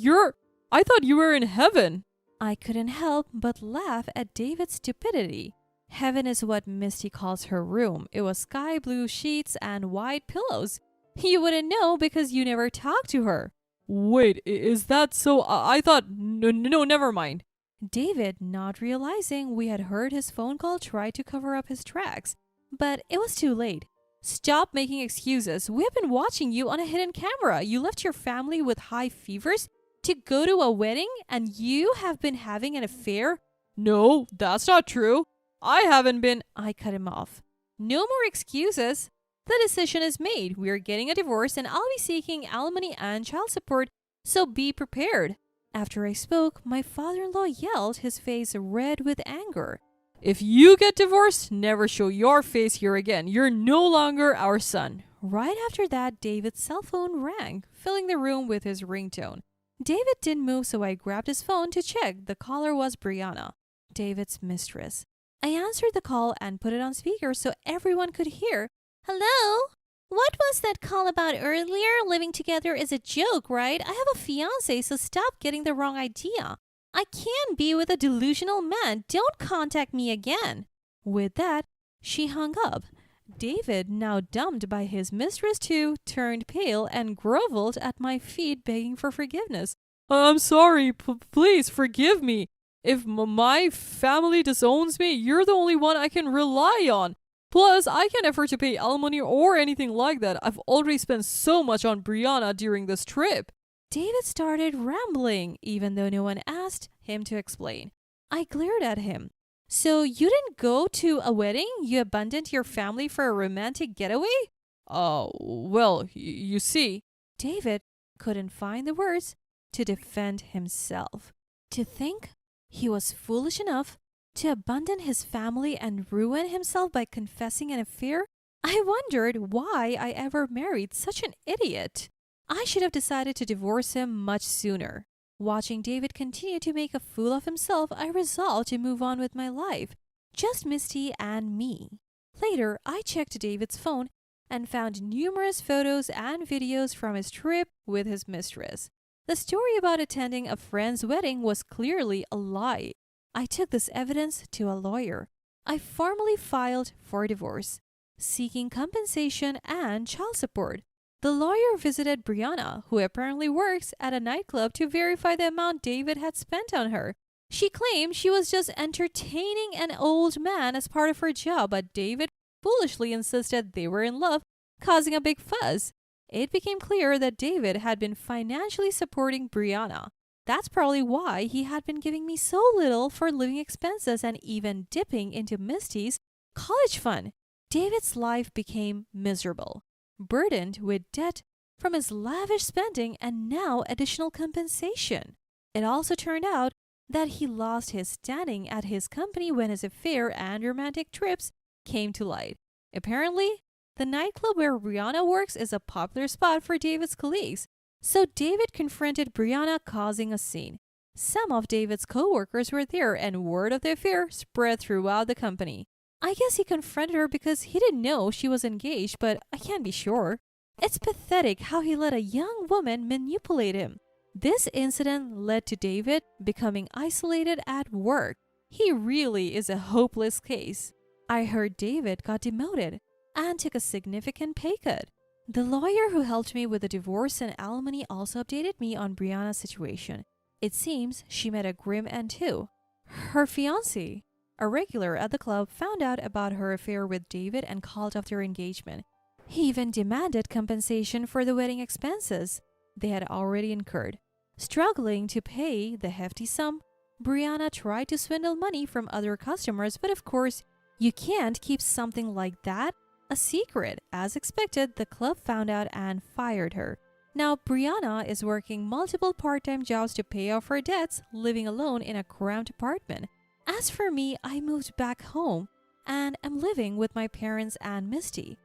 I thought you were in heaven. I couldn't help but laugh at David's stupidity. Heaven is what Misty calls her room. It was sky blue sheets and white pillows. You wouldn't know because you never talked to her. Wait, is that so? I thought... No, never mind. David, not realizing we had heard his phone call, tried to cover up his tracks. But it was too late. Stop making excuses. We have been watching you on a hidden camera. You left your family with high fevers to go to a wedding, and you have been having an affair? No, that's not true. I haven't been... I cut him off. No more excuses. The decision is made. We are getting a divorce, and I'll be seeking alimony and child support, so be prepared. After I spoke, my father-in-law yelled, his face red with anger. If you get divorced, never show your face here again. You're no longer our son. Right after that, David's cell phone rang, filling the room with his ringtone. David didn't move, so I grabbed his phone to check. The caller was Brianna, David's mistress. I answered the call and put it on speaker so everyone could hear. Hello? What was that call about earlier? Living together is a joke, right? I have a fiance, so stop getting the wrong idea. I can't be with a delusional man. Don't contact me again. With that, she hung up. David, now dumped by his mistress too, turned pale and groveled at my feet begging for forgiveness. I'm sorry. Please forgive me. If my family disowns me, you're the only one I can rely on. Plus, I can't afford to pay alimony or anything like that. I've already spent so much on Brianna during this trip. David started rambling, even though no one asked him to explain. I glared at him. So you didn't go to a wedding? You abandoned your family for a romantic getaway? Well, you see. David couldn't find the words to defend himself. To think he was foolish enough to abandon his family and ruin himself by confessing an affair? I wondered why I ever married such an idiot. I should have decided to divorce him much sooner. Watching David continue to make a fool of himself, I resolved to move on with my life. Just Misty and me. Later, I checked David's phone and found numerous photos and videos from his trip with his mistress. The story about attending a friend's wedding was clearly a lie. I took this evidence to a lawyer. I formally filed for divorce, seeking compensation and child support. The lawyer visited Brianna, who apparently works at a nightclub, to verify the amount David had spent on her. She claimed she was just entertaining an old man as part of her job, but David foolishly insisted they were in love, causing a big fuss. It became clear that David had been financially supporting Brianna. That's probably why he had been giving me so little for living expenses and even dipping into Misty's college fund. David's life became miserable, burdened with debt from his lavish spending and now additional compensation. It also turned out that he lost his standing at his company when his affair and romantic trips came to light. Apparently, the nightclub where Brianna works is a popular spot for David's colleagues, so David confronted Brianna, causing a scene. Some of David's co-workers were there and word of the affair spread throughout the company. I guess he confronted her because he didn't know she was engaged, but I can't be sure. It's pathetic how he let a young woman manipulate him. This incident led to David becoming isolated at work. He really is a hopeless case. I heard David got demoted and took a significant pay cut. The lawyer who helped me with the divorce and alimony also updated me on Brianna's situation. It seems she met a grim end too. Her fiancé, a regular at the club, found out about her affair with David and called off their engagement. He even demanded compensation for the wedding expenses they had already incurred. Struggling to pay the hefty sum, Brianna tried to swindle money from other customers, but of course, you can't keep something like that a secret. As expected, the club found out and fired her. Now, Brianna is working multiple part-time jobs to pay off her debts, living alone in a cramped apartment. As for me, I moved back home and am living with my parents and Misty.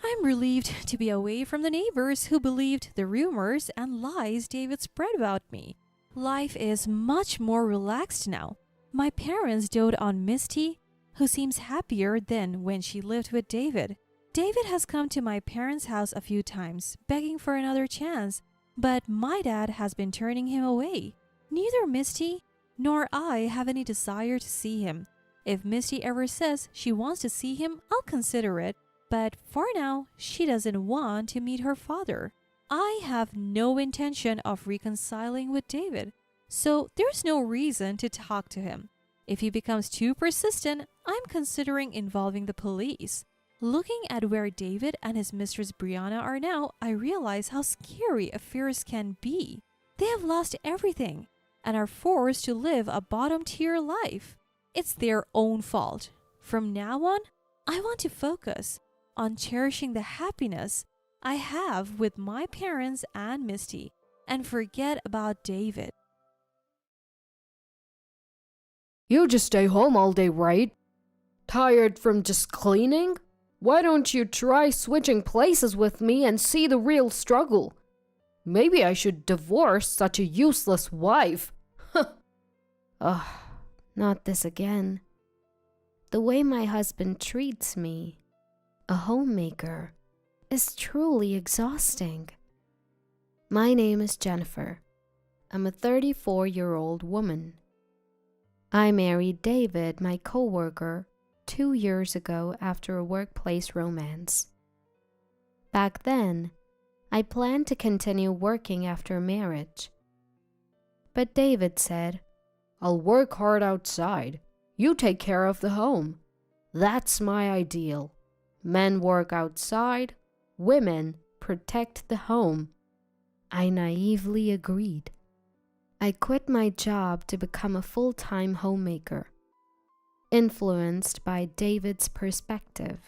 I'm relieved to be away from the neighbors who believed the rumors and lies David spread about me. Life is much more relaxed now. My parents dote on Misty, who seems happier than when she lived with David. David has come to my parents' house a few times, begging for another chance, but my dad has been turning him away. Neither Misty nor I have any desire to see him. If Misty ever says she wants to see him, I'll consider it, but for now, she doesn't want to meet her father. I have no intention of reconciling with David, so there's no reason to talk to him. If he becomes too persistent, I'm considering involving the police. Looking at where David and his mistress Brianna are now, I realize how scary affairs can be. They have lost everything and are forced to live a bottom-tier life. It's their own fault. From now on, I want to focus on cherishing the happiness I have with my parents and Misty and forget about David. You just stay home all day, right? Tired from just cleaning? Why don't you try switching places with me and see the real struggle? Maybe I should divorce such a useless wife. Ugh, not this again. The way my husband treats me, a homemaker, is truly exhausting. My name is Jennifer. I'm a 34-year-old woman. I married David, my coworker, 2 years ago after a workplace romance. Back then, I planned to continue working after marriage. But David said, I'll work hard outside. You take care of the home. That's my ideal. Men work outside, women protect the home. I naively agreed. I quit my job to become a full-time homemaker, influenced by David's perspective.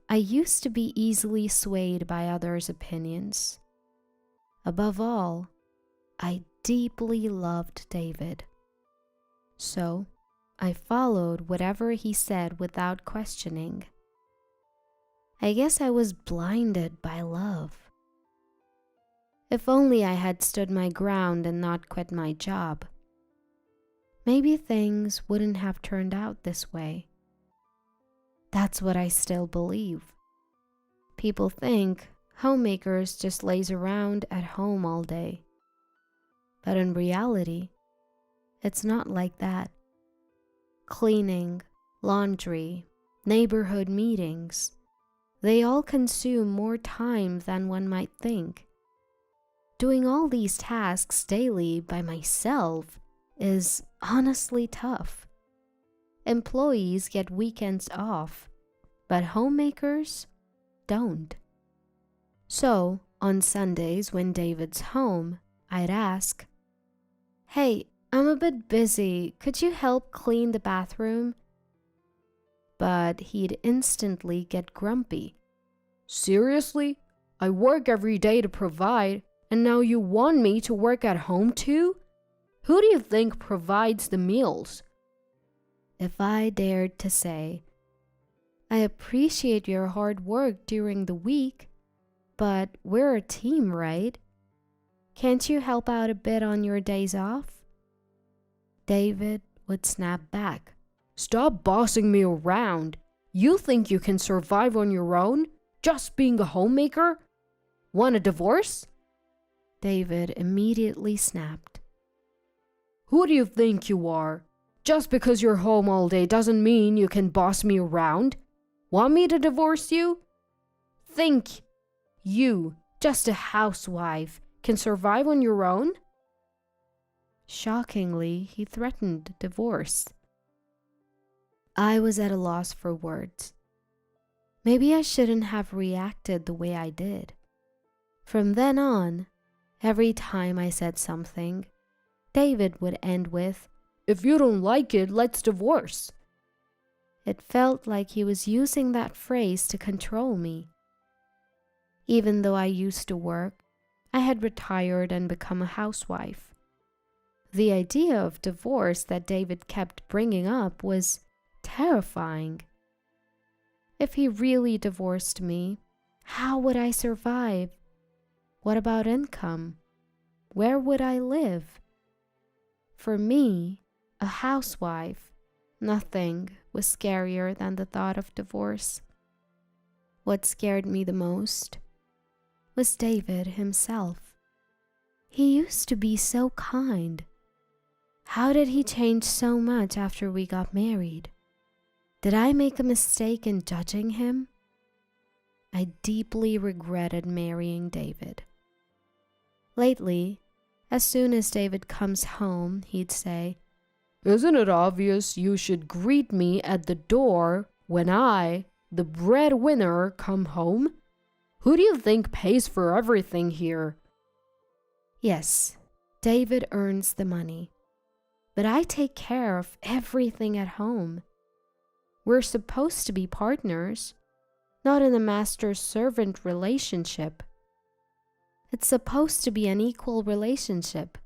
I used to be easily swayed by others' opinions. Above all, I deeply loved David. So, I followed whatever he said without questioning. I guess I was blinded by love. If only I had stood my ground and not quit my job. Maybe things wouldn't have turned out this way. That's what I still believe. People think homemakers just laze around at home all day. But in reality, it's not like that. Cleaning, laundry, neighborhood meetings, they all consume more time than one might think. Doing all these tasks daily by myself is honestly tough. Employees get weekends off, but homemakers don't. So, on Sundays when David's home, I'd ask, "Hey, I'm a bit busy. Could you help clean the bathroom?" But he'd instantly get grumpy. Seriously? I work every day to provide, and now you want me to work at home too? Who do you think provides the meals? If I dared to say, "I appreciate your hard work during the week, but we're a team, right? Can't you help out a bit on your days off?" David would snap back. Stop bossing me around. You think you can survive on your own, just being a homemaker? Want a divorce? David immediately snapped. Who do you think you are? Just because you're home all day doesn't mean you can boss me around. Want me to divorce you? Think you, just a housewife, can survive on your own? Shockingly, he threatened divorce. I was at a loss for words. Maybe I shouldn't have reacted the way I did. From then on, every time I said something, David would end with, "If you don't like it, let's divorce." It felt like he was using that phrase to control me. Even though I used to work, I had retired and become a housewife. The idea of divorce that David kept bringing up was terrifying. If he really divorced me, how would I survive? What about income? Where would I live? For me, a housewife, nothing was scarier than the thought of divorce. What scared me the most was David himself. He used to be so kind. How did he change so much after we got married? Did I make a mistake in judging him? I deeply regretted marrying David. Lately, as soon as David comes home, he'd say, "Isn't it obvious you should greet me at the door when I, the breadwinner, come home? Who do you think pays for everything here?" Yes, David earns the money, but I take care of everything at home. We're supposed to be partners, not in a master-servant relationship. It's supposed to be an equal relationship.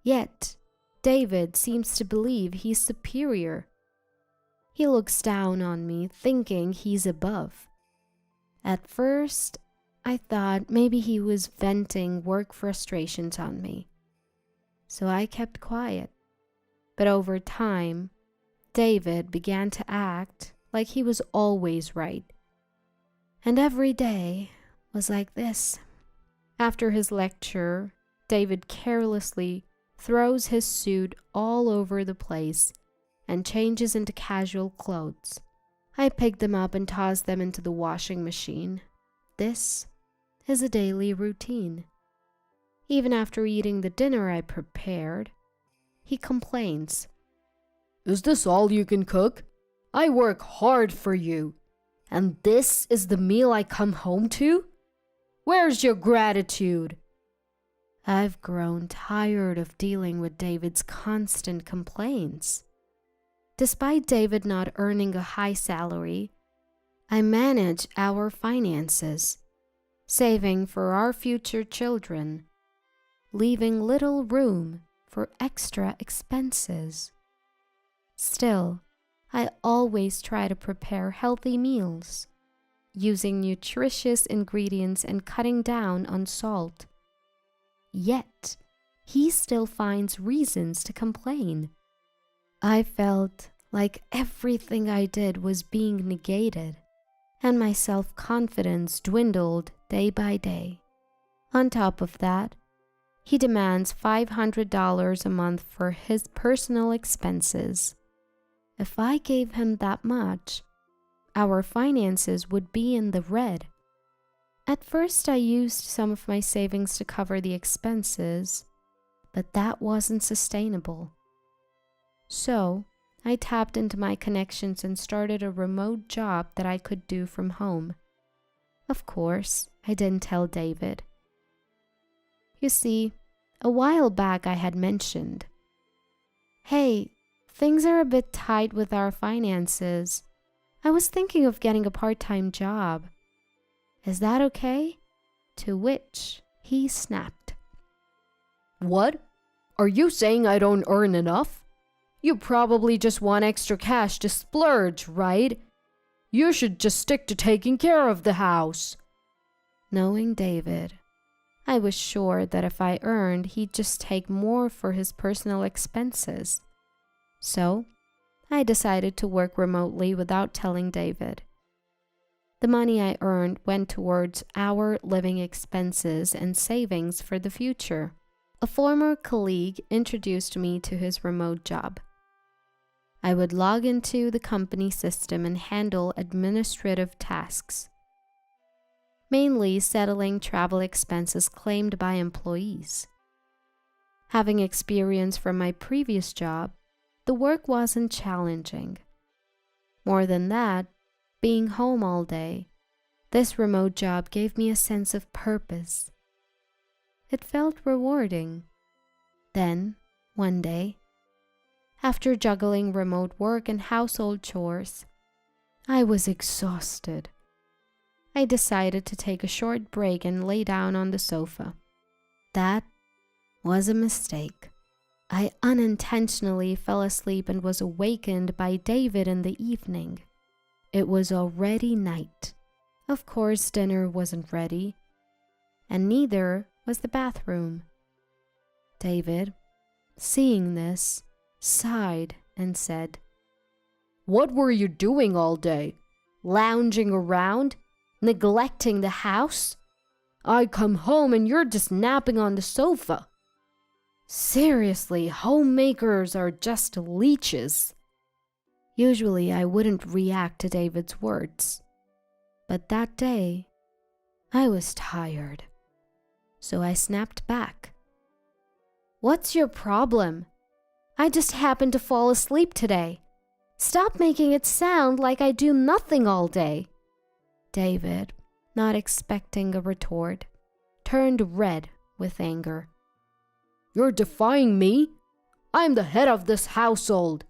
Yet, David seems to believe he's superior. He looks down on me, thinking he's above. At first, I thought maybe he was venting work frustrations on me. So I kept quiet. But over time, David began to act like he was always right. And every day was like this. After his lecture, David carelessly throws his suit all over the place and changes into casual clothes. I pick them up and toss them into the washing machine. This is a daily routine. Even after eating the dinner I prepared, he complains. "Is this all you can cook? I work hard for you, and this is the meal I come home to? Where's your gratitude?" I've grown tired of dealing with David's constant complaints. Despite David not earning a high salary, I manage our finances, saving for our future children, leaving little room for extra expenses. Still, I always try to prepare healthy meals, using nutritious ingredients and cutting down on salt. Yet, he still finds reasons to complain. I felt like everything I did was being negated, and my self-confidence dwindled day by day. On top of that, he demands $500 a month for his personal expenses. If I gave him that much, our finances would be in the red. At first, I used some of my savings to cover the expenses, but that wasn't sustainable. So, I tapped into my connections and started a remote job that I could do from home. Of course, I didn't tell David. You see, a while back I had mentioned, "Hey, things are a bit tight with our finances. I was thinking of getting a part-time job. Is that okay?" To which he snapped. What? Are you saying I don't earn enough? You probably just want extra cash to splurge, right? You should just stick to taking care of the house. Knowing David, I was sure that if I earned, he'd just take more for his personal expenses. So, I decided to work remotely without telling David. The money I earned went towards our living expenses and savings for the future. A former colleague introduced me to his remote job. I would log into the company system and handle administrative tasks, mainly settling travel expenses claimed by employees. Having experience from my previous job, the work wasn't challenging. More than that, being home all day, this remote job gave me a sense of purpose. It felt rewarding. Then, one day, after juggling remote work and household chores, I was exhausted. I decided to take a short break and lay down on the sofa. That was a mistake. I unintentionally fell asleep and was awakened by David in the evening. It was already night. Of course, dinner wasn't ready, and neither was the bathroom. David, seeing this, sighed and said, What were you doing all day? Lounging around? Neglecting the house? I come home and you're just napping on the sofa. Seriously, homemakers are just leeches. Usually I wouldn't react to David's words, but that day I was tired, so I snapped back. What's your problem? I just happened to fall asleep today. Stop making it sound like I do nothing all day. David, not expecting a retort, turned red with anger. You're defying me? I'm the head of this household.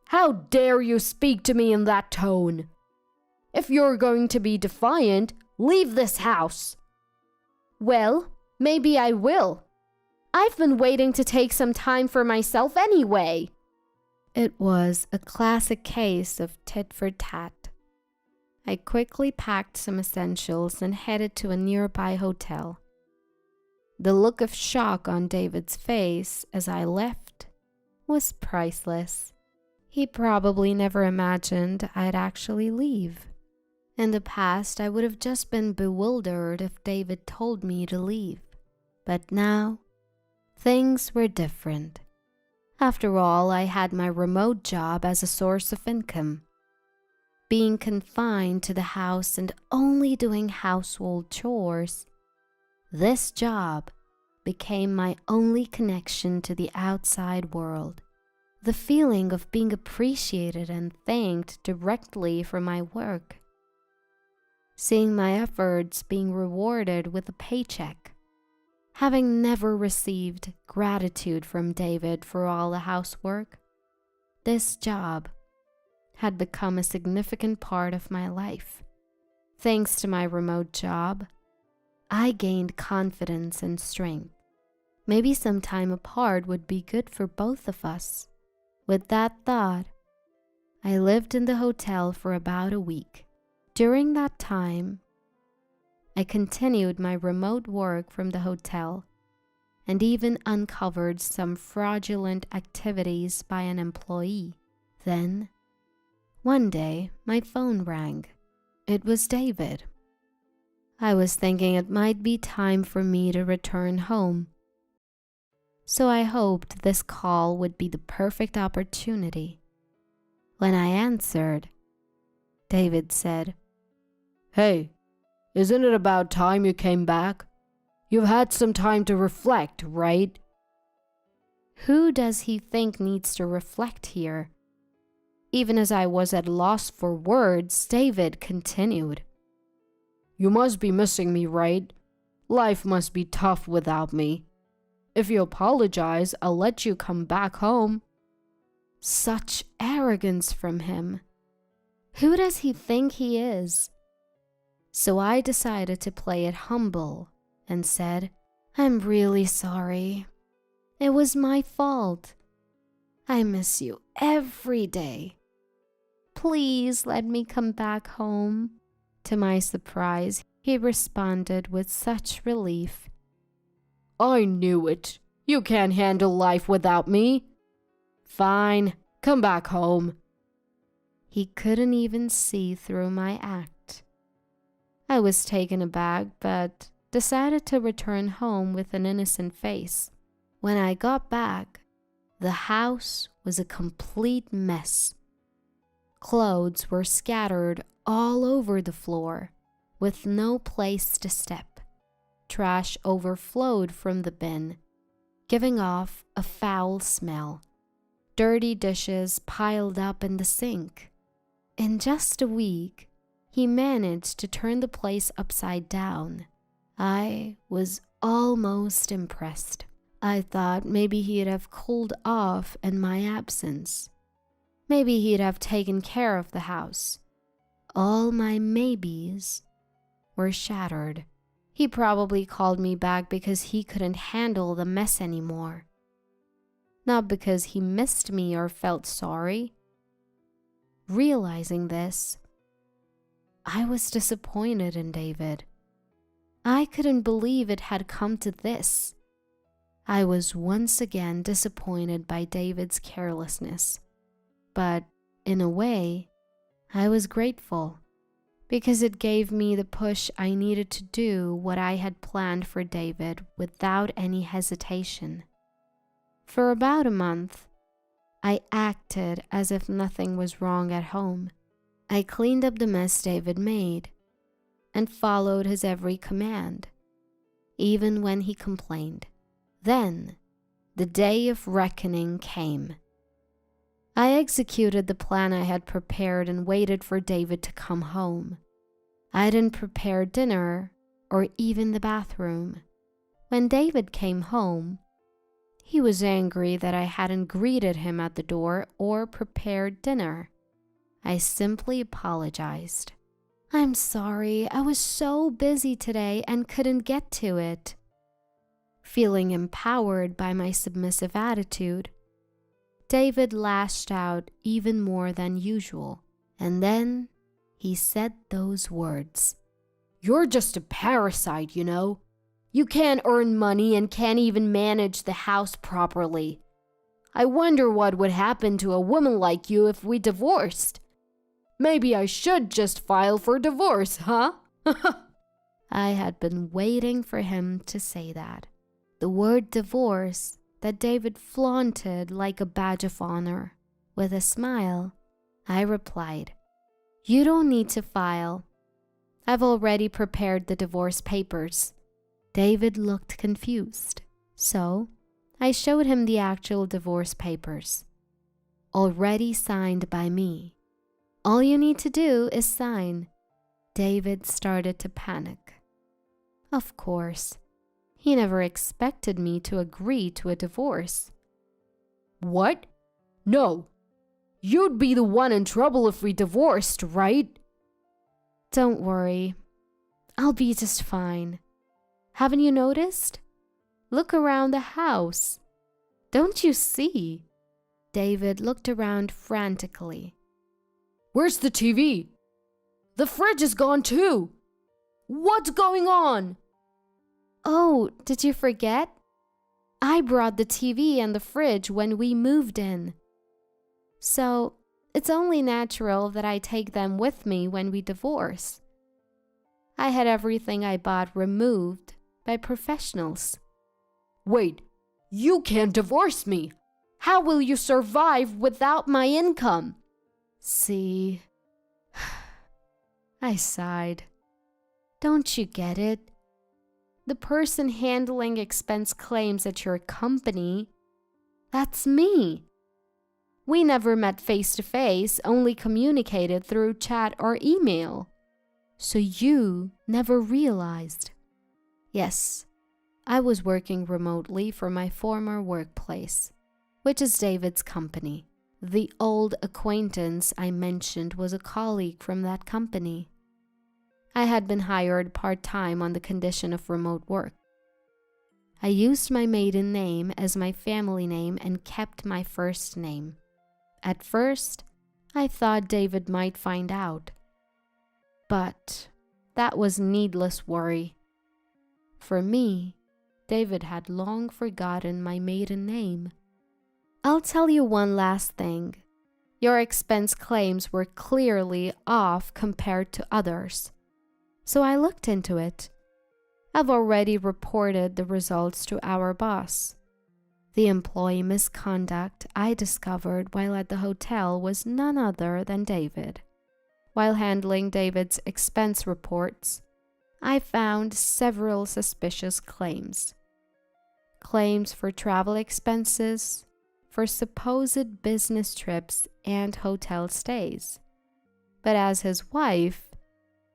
How dare you speak to me in that tone? If you're going to be defiant, leave this house. Well, maybe I will. I've been waiting to take some time for myself anyway. It was a classic case of tit for tat. I quickly packed some essentials and headed to a nearby hotel. The look of shock on David's face as I left was priceless. He probably never imagined I'd actually leave. In the past, I would have just been bewildered if David told me to leave. But now, things were different. After all, I had my remote job as a source of income. Being confined to the house and only doing household chores, this job became my only connection to the outside world. The feeling of being appreciated and thanked directly for my work. Seeing my efforts being rewarded with a paycheck. Having never received gratitude from David for all the housework, this job had become a significant part of my life. Thanks to my remote job, I gained confidence and strength. Maybe some time apart would be good for both of us. With that thought, I lived in the hotel for about a week. During that time, I continued my remote work from the hotel and even uncovered some fraudulent activities by an employee. Then, one day, my phone rang. It was David. I was thinking it might be time for me to return home. So I hoped this call would be the perfect opportunity. When I answered, David said, Hey, isn't it about time you came back? You've had some time to reflect, right? "Who does he think needs to reflect here?" Even as I was at loss for words, David continued, You must be missing me, right? Life must be tough without me. If you apologize, I'll let you come back home. Such arrogance from him. Who does he think he is? So I decided to play it humble and said, I'm really sorry. It was my fault. I miss you every day. Please let me come back home. To my surprise, he responded with such relief. I knew it. You can't handle life without me. Fine, come back home. He couldn't even see through my act. I was taken aback, but decided to return home with an innocent face. When I got back, the house was a complete mess. Clothes were scattered all over the floor, with no place to step. Trash overflowed from the bin, giving off a foul smell. Dirty dishes piled up in the sink. In just a week, he managed to turn the place upside down. I was almost impressed. I thought maybe he'd have cooled off in my absence. Maybe he'd have taken care of the house. All my maybes were shattered. He probably called me back because he couldn't handle the mess anymore. Not because he missed me or felt sorry. Realizing this, I was disappointed in David. I couldn't believe it had come to this. I was once again disappointed by David's carelessness. But in a way, I was grateful because it gave me the push I needed to do what I had planned for David without any hesitation. For about a month, I acted as if nothing was wrong at home. I cleaned up the mess David made and followed his every command, even when he complained. Then, the day of reckoning came. I executed the plan I had prepared and waited for David to come home. I didn't prepare dinner or even the bathroom. When David came home, he was angry that I hadn't greeted him at the door or prepared dinner. I simply apologized. I'm sorry, I was so busy today and couldn't get to it. Feeling empowered by my submissive attitude, David lashed out even more than usual, and then he said those words. You're just a parasite, you know. You can't earn money and can't even manage the house properly. I wonder what would happen to a woman like you if we divorced. Maybe I should just file for divorce, huh? I had been waiting for him to say that. The word divorce that David flaunted like a badge of honor. With a smile, I replied, You don't need to file. I've already prepared the divorce papers. David looked confused, so I showed him the actual divorce papers, already signed by me. All you need to do is sign. David started to panic. Of course, he never expected me to agree to a divorce. What? No. You'd be the one in trouble if we divorced, right? Don't worry. I'll be just fine. Haven't you noticed? Look around the house. Don't you see? David looked around frantically. Where's the TV? The fridge is gone too. What's going on? Oh, did you forget? I brought the TV and the fridge when we moved in. So, It's only natural that I take them with me when we divorce. I had everything I bought removed by professionals. Wait, you can't divorce me. How will you survive without my income? See, I sighed. Don't you get it? The person handling expense claims at your company, that's me. We never met face to face, only communicated through chat or email. So you never realized. Yes, I was working remotely for my former workplace, which is David's company. The old acquaintance I mentioned was a colleague from that company. I had been hired part-time on the condition of remote work. I used my maiden name as my family name and kept my first name. At first, I thought David might find out. But that was needless worry. For me, David had long forgotten my maiden name. I'll tell you one last thing. Your expense claims were clearly off compared to others. So I looked into it. I've already reported the results to our boss. The employee misconduct I discovered while at the hotel was none other than David. While handling David's expense reports, I found several suspicious claims. Claims for travel expenses, for supposed business trips and hotel stays. But as his wife,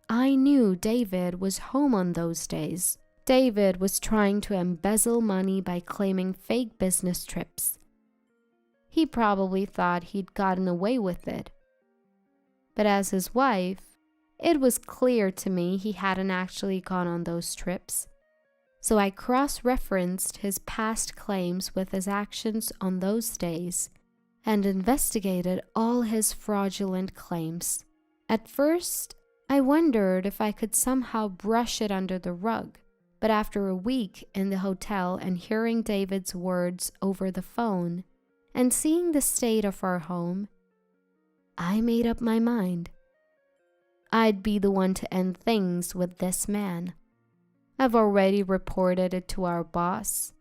I knew David was home on those days. David was trying to embezzle money by claiming fake business trips. He probably thought he'd gotten away with it. But as his wife, it was clear to me he hadn't actually gone on those trips. So I cross-referenced his past claims with his actions on those days and investigated all his fraudulent claims. At first, I wondered if I could somehow brush it under the rug, but after a week in the hotel and hearing David's words over the phone and seeing the state of our home, I made up my mind. I'd be the one to end things with this man. I've already reported it to our boss,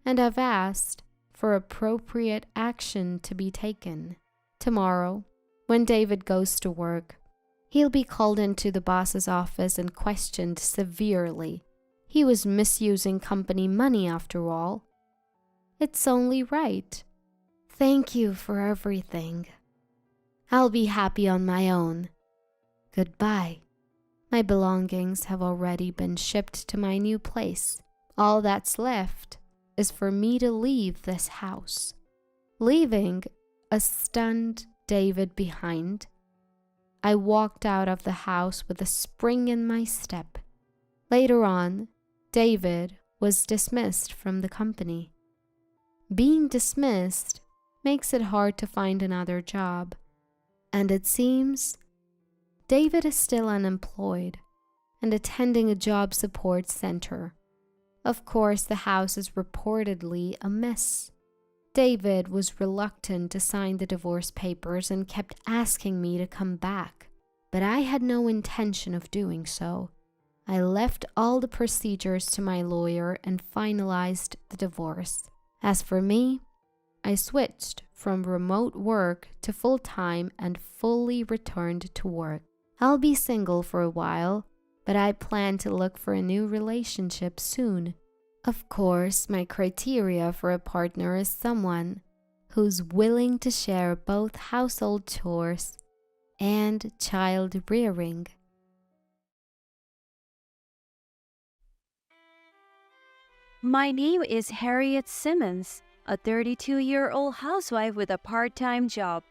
and I've asked for appropriate action to be taken. Tomorrow, when David goes to work, he'll be called into the boss's office and questioned severely. He was misusing company money after all. It's only right. Thank you for everything. I'll be happy on my own. Goodbye. My belongings have already been shipped to my new place. All that's left is for me to leave this house. Leaving a stunned David behind, I walked out of the house with a spring in my step. Later on, David was dismissed from the company. Being dismissed makes it hard to find another job, and it seems David is still unemployed and attending a job support center. Of course, the house is reportedly a mess. David was reluctant to sign the divorce papers and kept asking me to come back, but I had no intention of doing so. I left all the procedures to my lawyer and finalized the divorce. As for me, I switched from remote work to full-time and fully returned to work. I'll be single for a while, but I plan to look for a new relationship soon. Of course, my criteria for a partner is someone who's willing to share both household chores and child rearing. My name is Harriet Simmons, a 32-year-old housewife with a part-time job.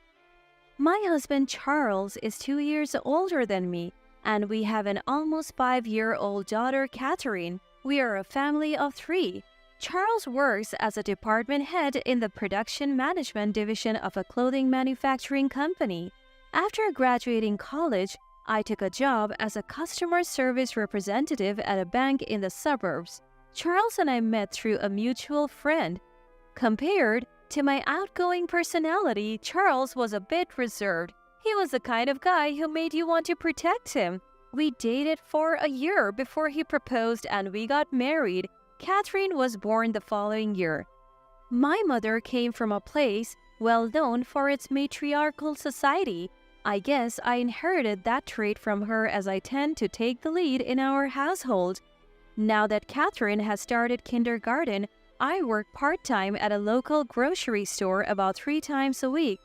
My husband Charles is 2 years older than me, and we have an almost 5-year-old daughter, Catherine. We are a family of 3. Charles works as a department head in the production management division of a clothing manufacturing company. After graduating college, I took a job as a customer service representative at a bank in the suburbs. Charles and I met through a mutual friend. Compared To my outgoing personality, Charles was a bit reserved. He was the kind of guy who made you want to protect him. We dated for a year before he proposed and we got married. Catherine was born the following year. My mother came from a place well known for its matriarchal society. I guess I inherited that trait from her, as I tend to take the lead in our household. Now that Catherine has started kindergarten, I work part-time at a local grocery store about 3 times a week.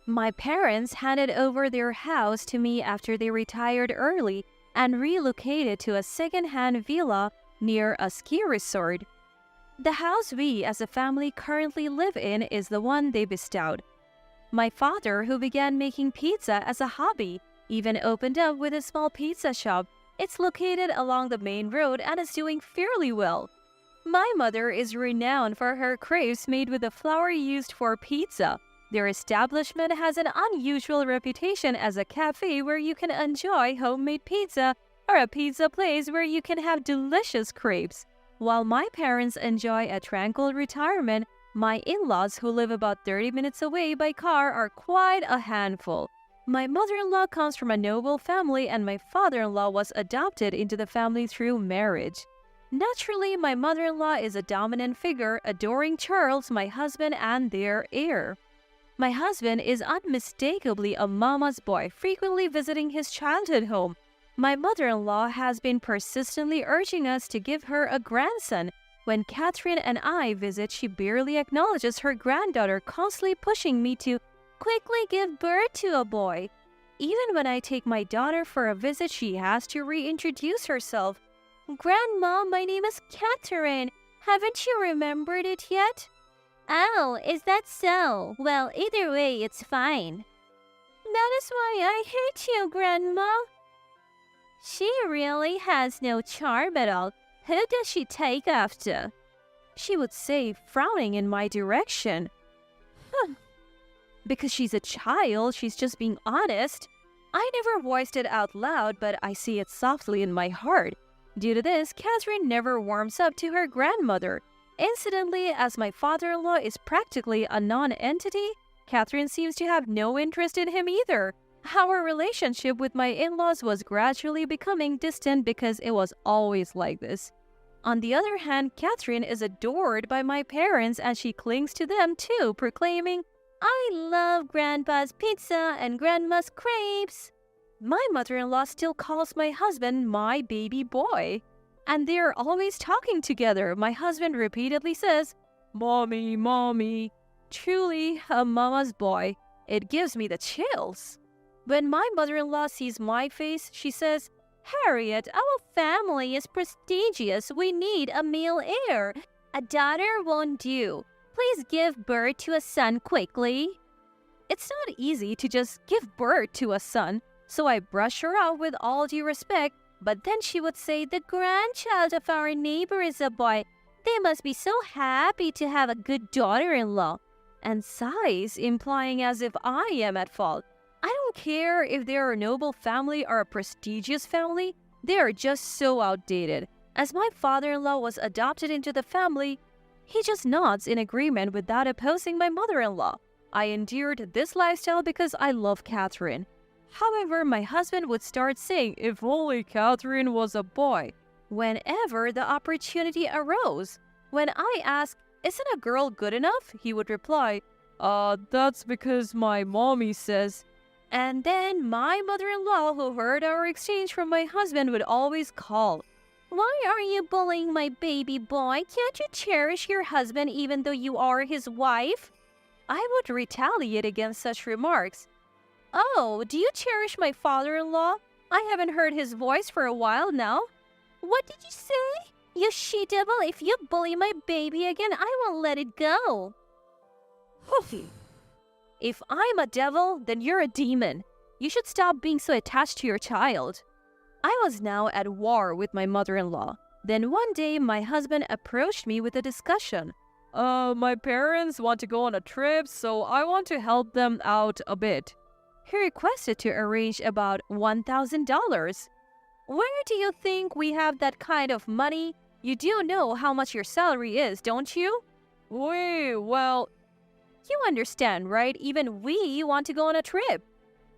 My parents handed over their house to me after they retired early and relocated to a second-hand villa near a ski resort. The house we as a family currently live in is the one they bestowed. My father, who began making pizza as a hobby, even opened up with a small pizza shop. It's located along the main road and is doing fairly well. My mother is renowned for her crepes made with the flour used for pizza. Their establishment has an unusual reputation as a cafe where you can enjoy homemade pizza or a pizza place where you can have delicious crepes. While my parents enjoy a tranquil retirement, my in-laws, who live about 30 minutes away by car, are quite a handful. My mother-in-law comes from a noble family and my father-in-law was adopted into the family through marriage. Naturally, my mother-in-law is a dominant figure, adoring Charles, my husband, and their heir. My husband is unmistakably a mama's boy, frequently visiting his childhood home. My mother-in-law has been persistently urging us to give her a grandson. When Catherine and I visit, she barely acknowledges her granddaughter, constantly pushing me to quickly give birth to a boy. Even when I take my daughter for a visit, she has to reintroduce herself. "Grandma, my name is Catherine. Haven't you remembered it yet?" "Oh, is that so? Well, either way, it's fine." "That is why I hate you, Grandma." "She really has no charm at all. Who does she take after?" she would say, frowning in my direction. Because she's a child, she's just being honest. I never voiced it out loud, but I see it softly in my heart. Due to this, Catherine never warms up to her grandmother. Incidentally, as my father-in-law is practically a non-entity, Catherine seems to have no interest in him either. Our relationship with my in-laws was gradually becoming distant because it was always like this. On the other hand, Catherine is adored by my parents and she clings to them too, proclaiming, "I love Grandpa's pizza and Grandma's crepes." My mother-in-law still calls my husband my baby boy. And they're always talking together. My husband repeatedly says, "Mommy, mommy." Truly a mama's boy. It gives me the chills. When my mother-in-law sees my face, she says, "Harriet, our family is prestigious. We need a male heir. A daughter won't do. Please give birth to a son quickly." It's not easy to just give birth to a son, so I brush her off with all due respect, but then she would say, "The grandchild of our neighbor is a boy. They must be so happy to have a good daughter-in-law," and sighs, implying as if I am at fault. I don't care if they are a noble family or a prestigious family, they are just so outdated. As my father-in-law was adopted into the family, he just nods in agreement without opposing my mother-in-law. I endured this lifestyle because I love Catherine. However, my husband would start saying, "If only Catherine was a boy," whenever the opportunity arose. When I asked, "Isn't a girl good enough?" he would reply, "That's because my mommy says." And then my mother-in-law, who heard our exchange from my husband, would always call, "Why are you bullying my baby boy? Can't you cherish your husband even though you are his wife?" I would retaliate against such remarks. "Oh, do you cherish my father-in-law? I haven't heard his voice for a while now." "What did you say? You she-devil, if you bully my baby again, I won't let it go." If I'm a devil, then you're a demon. You should stop being so attached to your child. I was now at war with my mother-in-law. Then one day, my husband approached me with a discussion. My parents want to go on a trip, so I want to help them out a bit." He requested to arrange about $1,000. "Where do you think we have that kind of money? You do know how much your salary is, don't you?" Well, You understand, right? Even we want to go on a trip.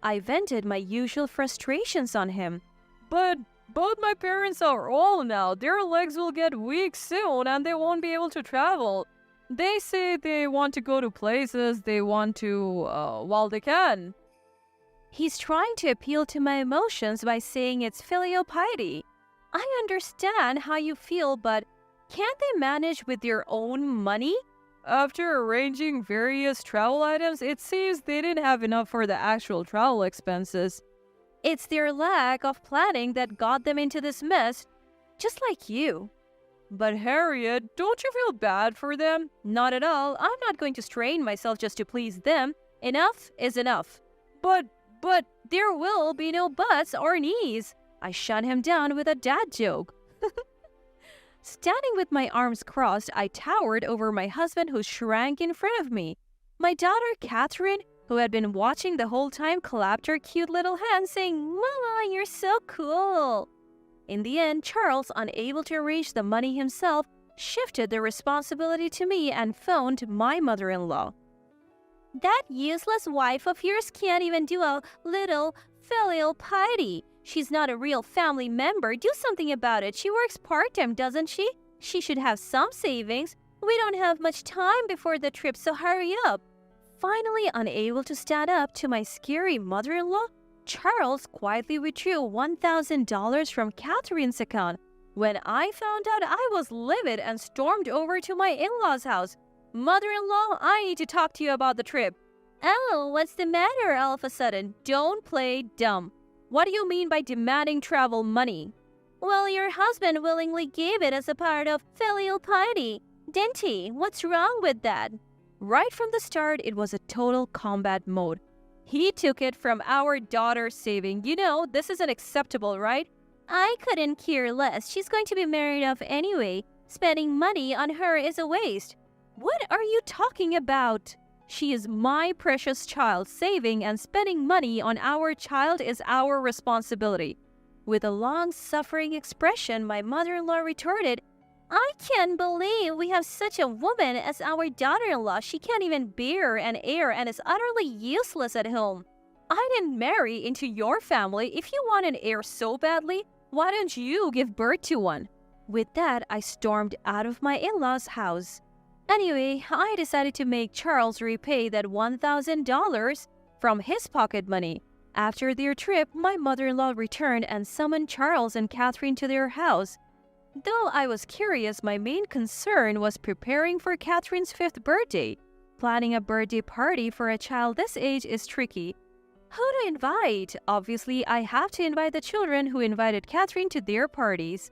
I vented my usual frustrations on him. But both my parents are old now. Their legs will get weak soon and they won't be able to travel. They say they want to go to places they want to while they can. He's trying to appeal to my emotions by saying it's filial piety. I understand how you feel, but can't they manage with their own money? After arranging various travel items, it seems they didn't have enough for the actual travel expenses. It's their lack of planning that got them into this mess, just like you. But Harriet, don't you feel bad for them? Not at all. I'm not going to strain myself just to please them. Enough is enough. But There will be no buts or knees. I shut him down with a dad joke. Standing with my arms crossed, I towered over my husband who shrank in front of me. My daughter, Catherine, who had been watching the whole time, clapped her cute little hands, saying, "Mama, you're so cool." In the end, Charles, unable to arrange the money himself, shifted the responsibility to me and phoned my mother-in-law. "That useless wife of yours can't even do a little filial piety. She's not a real family member. Do something about it. She works part-time, doesn't she? She should have some savings. We don't have much time before the trip, so hurry up." Finally, unable to stand up to my scary mother-in-law, Charles quietly withdrew $1,000 from Catherine's account. When I found out, I was livid and stormed over to my in-laws' house. "Mother-in-law, I need to talk to you about the trip." "Oh, what's the matter all of a sudden? Don't play dumb. What do you mean by demanding travel money?" "Well, your husband willingly gave it as a part of filial piety, didn't he? What's wrong with that?" Right from the start, it was a total combat mode. "He took it from our daughter's saving. You know, this isn't acceptable, right?" "I couldn't care less. She's going to be married off anyway. Spending money on her is a waste." "What are you talking about? She is my precious child. Saving and spending money on our child is our responsibility." With a long-suffering expression, my mother-in-law retorted, "I can't believe we have such a woman as our daughter-in-law. She can't even bear an heir and is utterly useless at home. I didn't marry into your family. If you want an heir so badly, why don't you give birth to one?" With that, I stormed out of my in-laws' house. Anyway, I decided to make Charles repay that $1,000 from his pocket money. After their trip, my mother-in-law returned and summoned Charles and Catherine to their house. Though I was curious, my main concern was preparing for Catherine's 5th birthday. Planning a birthday party for a child this age is tricky. Who to invite? Obviously, I have to invite the children who invited Catherine to their parties.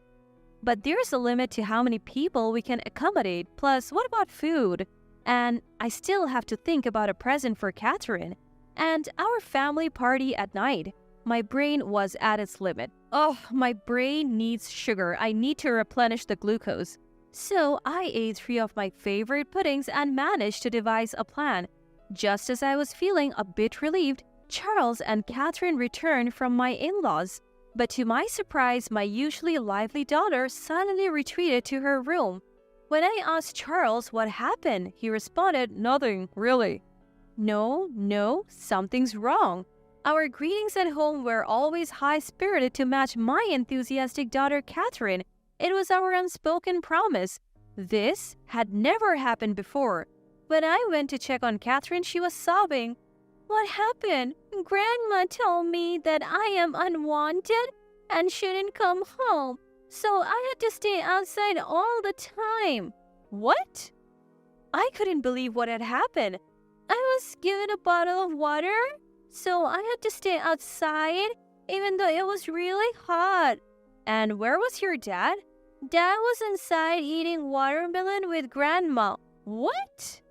But there's a limit to how many people we can accommodate. Plus, what about food? And I still have to think about a present for Catherine. And our family party at night. My brain was at its limit. Oh, my brain needs sugar. I need to replenish the glucose. So I ate 3 of my favorite puddings and managed to devise a plan. Just as I was feeling a bit relieved, Charles and Catherine returned from my in-laws. But to my surprise, my usually lively daughter suddenly retreated to her room. When I asked Charles what happened, he responded, "Nothing, really." No, something's wrong. Our greetings at home were always high-spirited to match my enthusiastic daughter Catherine. It was our unspoken promise. This had never happened before. When I went to check on Catherine, she was sobbing. "What happened? Grandma told me that I am unwanted and shouldn't come home, so I had to stay outside all the time." What? I couldn't believe what had happened. "I was given a bottle of water, so I had to stay outside even though it was really hot." "And where was your dad?" "Dad was inside eating watermelon with Grandma." What?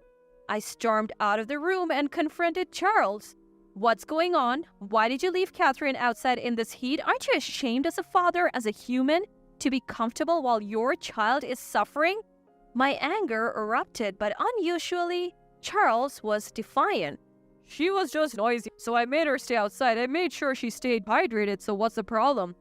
I stormed out of the room and confronted Charles. "What's going on? Why did you leave Catherine outside in this heat? Aren't you ashamed as a father, as a human, to be comfortable while your child is suffering?" My anger erupted, but unusually, Charles was defiant. "She was just noisy, so I made her stay outside. I made sure she stayed hydrated, so what's the problem?"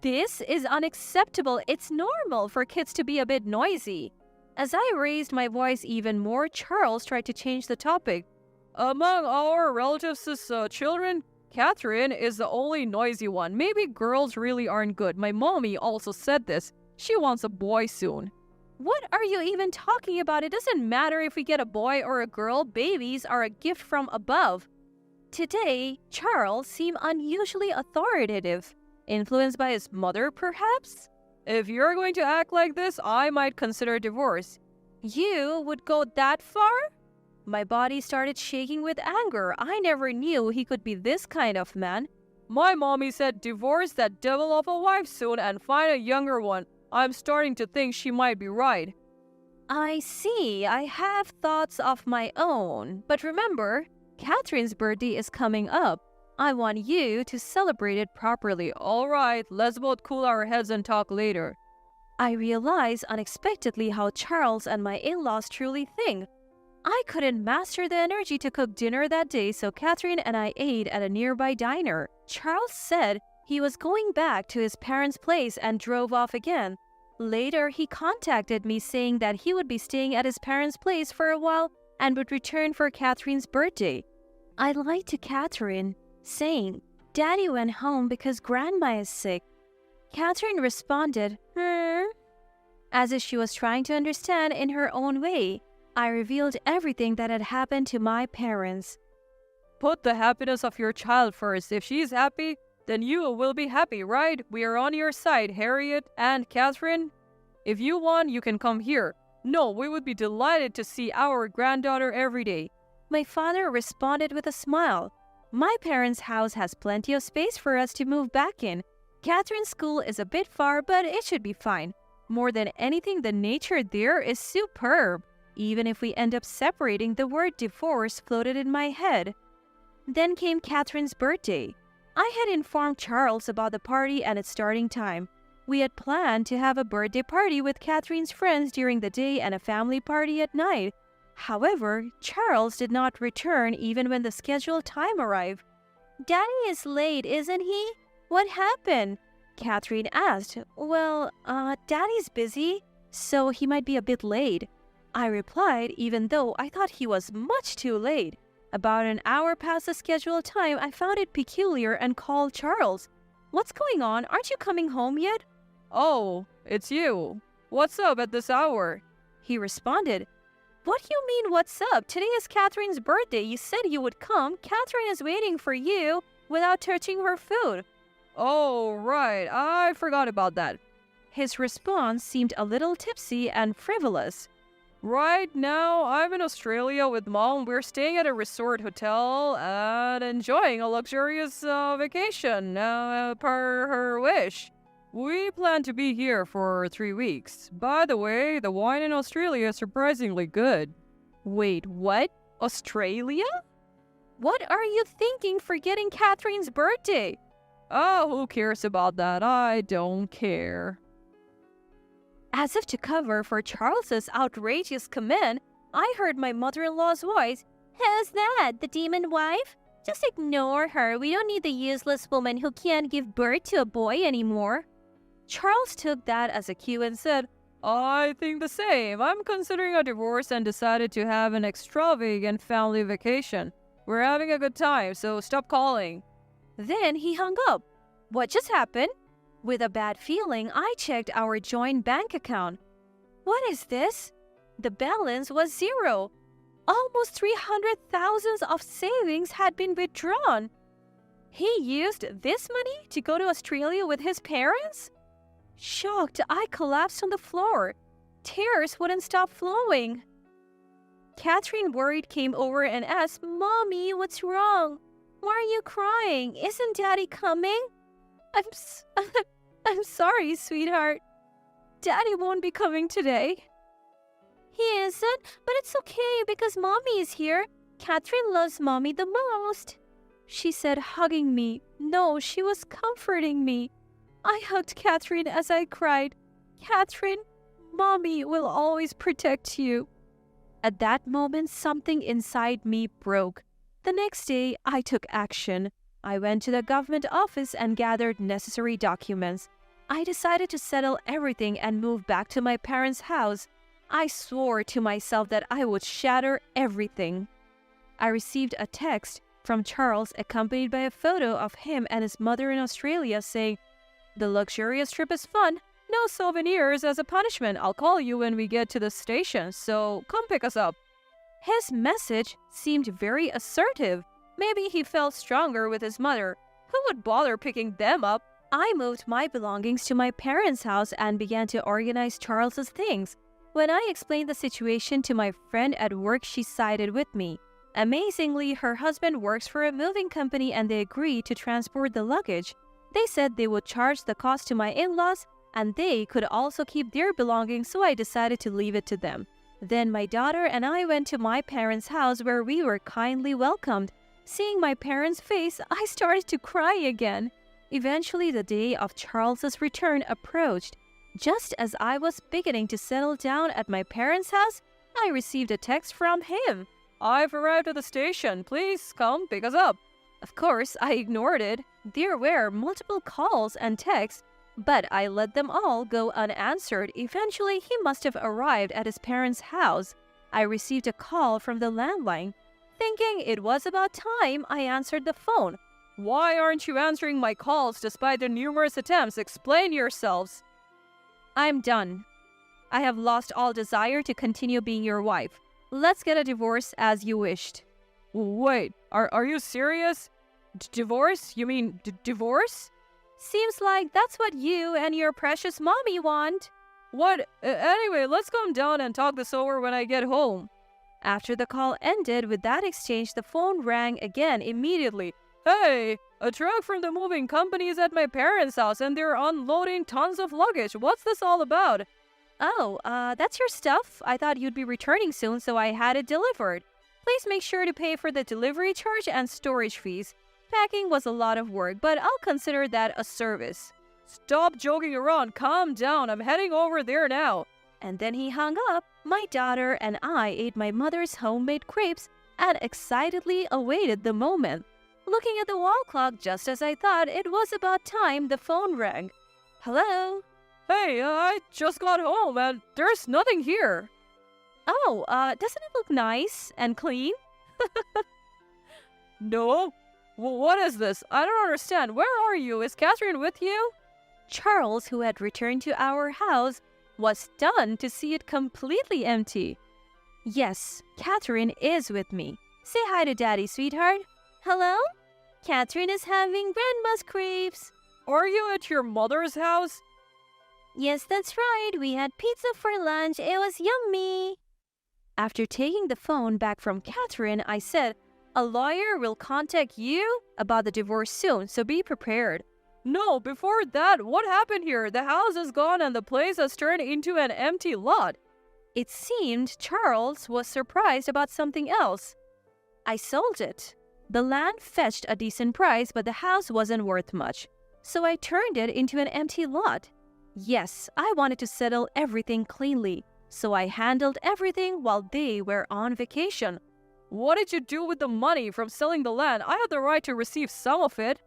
"This is unacceptable. It's normal for kids to be a bit noisy." As I raised my voice even more, Charles tried to change the topic. Among our relatives' children, Catherine is the only noisy one. Maybe girls really aren't good. My mommy also said this. She wants a boy soon. What are you even talking about? It doesn't matter if we get a boy or a girl. Babies are a gift from above. Today, Charles seemed unusually authoritative. Influenced by his mother, perhaps? If you're going to act like this, I might consider divorce. You would go that far? My body started shaking with anger. I never knew he could be this kind of man. My mommy said divorce that devil of a wife soon and find a younger one. I'm starting to think she might be right. I see. I have thoughts of my own. But remember, Catherine's birthday is coming up. I want you to celebrate it properly. All right, let's both cool our heads and talk later. I realized unexpectedly how Charles and my in-laws truly think. I couldn't master the energy to cook dinner that day, so Catherine and I ate at a nearby diner. Charles said he was going back to his parents' place and drove off again. Later, he contacted me saying that he would be staying at his parents' place for a while and would return for Catherine's birthday. I lied to Catherine, saying, "Daddy went home because Grandma is sick." Catherine responded, as if she was trying to understand in her own way. I revealed everything that had happened to my parents. Put the happiness of your child first. If she's happy, then you will be happy, right? We are on your side, Harriet and Catherine. If you want, you can come here. No, we would be delighted to see our granddaughter every day. My father responded with a smile. My parents' house has plenty of space for us to move back in. Catherine's school is a bit far, but it should be fine. More than anything, the nature there is superb. Even if we end up separating, the word divorce floated in my head. Then came Catherine's birthday. I had informed Charles about the party and its starting time. We had planned to have a birthday party with Catherine's friends during the day and a family party at night. However, Charles did not return even when the scheduled time arrived. "Daddy is late, isn't he? What happened?" Catherine asked. "Well, Daddy's busy, so he might be a bit late." I replied, even though I thought he was much too late. About an hour past the scheduled time, I found it peculiar and called Charles. "What's going on? Aren't you coming home yet?" "Oh, it's you. What's up at this hour?" He responded. "What do you mean, what's up? Today is Catherine's birthday. You said you would come. Catherine is waiting for you without touching her food." "Oh, right. I forgot about that." His response seemed a little tipsy and frivolous. "Right now, I'm in Australia with Mom. We're staying at a resort hotel and enjoying a luxurious vacation, per her wish. We plan to be here for 3 weeks. By the way, the wine in Australia is surprisingly good." Wait, what? Australia? What are you thinking for getting Catherine's birthday? Oh, who cares about that? I don't care. As if to cover for Charles's outrageous comment, I heard my mother-in-law's voice. "Who's that? The demon wife? Just ignore her. We don't need the useless woman who can't give birth to a boy anymore." Charles took that as a cue and said, "I think the same. I'm considering a divorce and decided to have an extravagant family vacation. We're having a good time, so stop calling." Then he hung up. What just happened? With a bad feeling, I checked our joint bank account. What is this? The balance was zero. Almost 300,000 of savings had been withdrawn. He used this money to go to Australia with his parents? Shocked, I collapsed on the floor. Tears wouldn't stop flowing. Catherine, worried, came over and asked, "Mommy, what's wrong? Why are you crying? Isn't Daddy coming?" I'm sorry, sweetheart. Daddy won't be coming today. He isn't, but it's okay because Mommy is here. Catherine loves Mommy the most, she said, hugging me. No, she was comforting me. I hugged Catherine as I cried. "Catherine, Mommy will always protect you." At that moment, something inside me broke. The next day, I took action. I went to the government office and gathered necessary documents. I decided to settle everything and move back to my parents' house. I swore to myself that I would shatter everything. I received a text from Charles accompanied by a photo of him and his mother in Australia saying, "The luxurious trip is fun. No souvenirs as a punishment. I'll call you when we get to the station, so come pick us up." His message seemed very assertive. Maybe he felt stronger with his mother. Who would bother picking them up? I moved my belongings to my parents' house and began to organize Charles's things. When I explained the situation to my friend at work, she sided with me. Amazingly, her husband works for a moving company and they agreed to transport the luggage. They said they would charge the cost to my in-laws and they could also keep their belongings, so I decided to leave it to them. Then my daughter and I went to my parents' house where we were kindly welcomed. Seeing my parents' face, I started to cry again. Eventually, the day of Charles's return approached. Just as I was beginning to settle down at my parents' house, I received a text from him. "I've arrived at the station. Please come pick us up." Of course, I ignored it. There were multiple calls and texts, but I let them all go unanswered. Eventually, he must have arrived at his parents' house. I received a call from the landline. Thinking it was about time, I answered the phone. "Why aren't you answering my calls despite the numerous attempts? Explain yourselves." I'm done. I have lost all desire to continue being your wife. Let's get a divorce as you wished. Wait, are you serious? Divorce? You mean divorce? Seems like that's what you and your precious mommy want. What? Anyway, let's come down and talk this over when I get home. After the call ended with that exchange, the phone rang again immediately. "Hey, a truck from the moving company is at my parents' house and they're unloading tons of luggage. What's this all about?" Oh, that's your stuff? I thought you'd be returning soon, so I had it delivered. Please make sure to pay for the delivery charge and storage fees. Packing was a lot of work, but I'll consider that a service. Stop joking around. Calm down. I'm heading over there now. And then he hung up. My daughter and I ate my mother's homemade crepes and excitedly awaited the moment. Looking at the wall clock, just as I thought it was about time, the phone rang. Hello? Hey, I just got home and there's nothing here. Oh, doesn't it look nice and clean? No? What is this? I don't understand. Where are you? Is Catherine with you? Charles, who had returned to our house, was stunned to see it completely empty. Yes, Catherine is with me. Say hi to Daddy, sweetheart. Hello? Catherine is having grandma's crepes. Are you at your mother's house? Yes, that's right. We had pizza for lunch. It was yummy. After taking the phone back from Catherine, I said, "A lawyer will contact you about the divorce soon, so be prepared." No, before that, what happened here? The house is gone and the place has turned into an empty lot. It seemed Charles was surprised about something else. I sold it. The land fetched a decent price, but the house wasn't worth much. So I turned it into an empty lot. Yes, I wanted to settle everything cleanly, so I handled everything while they were on vacation. What did you do with the money from selling the land? I had the right to receive some of it.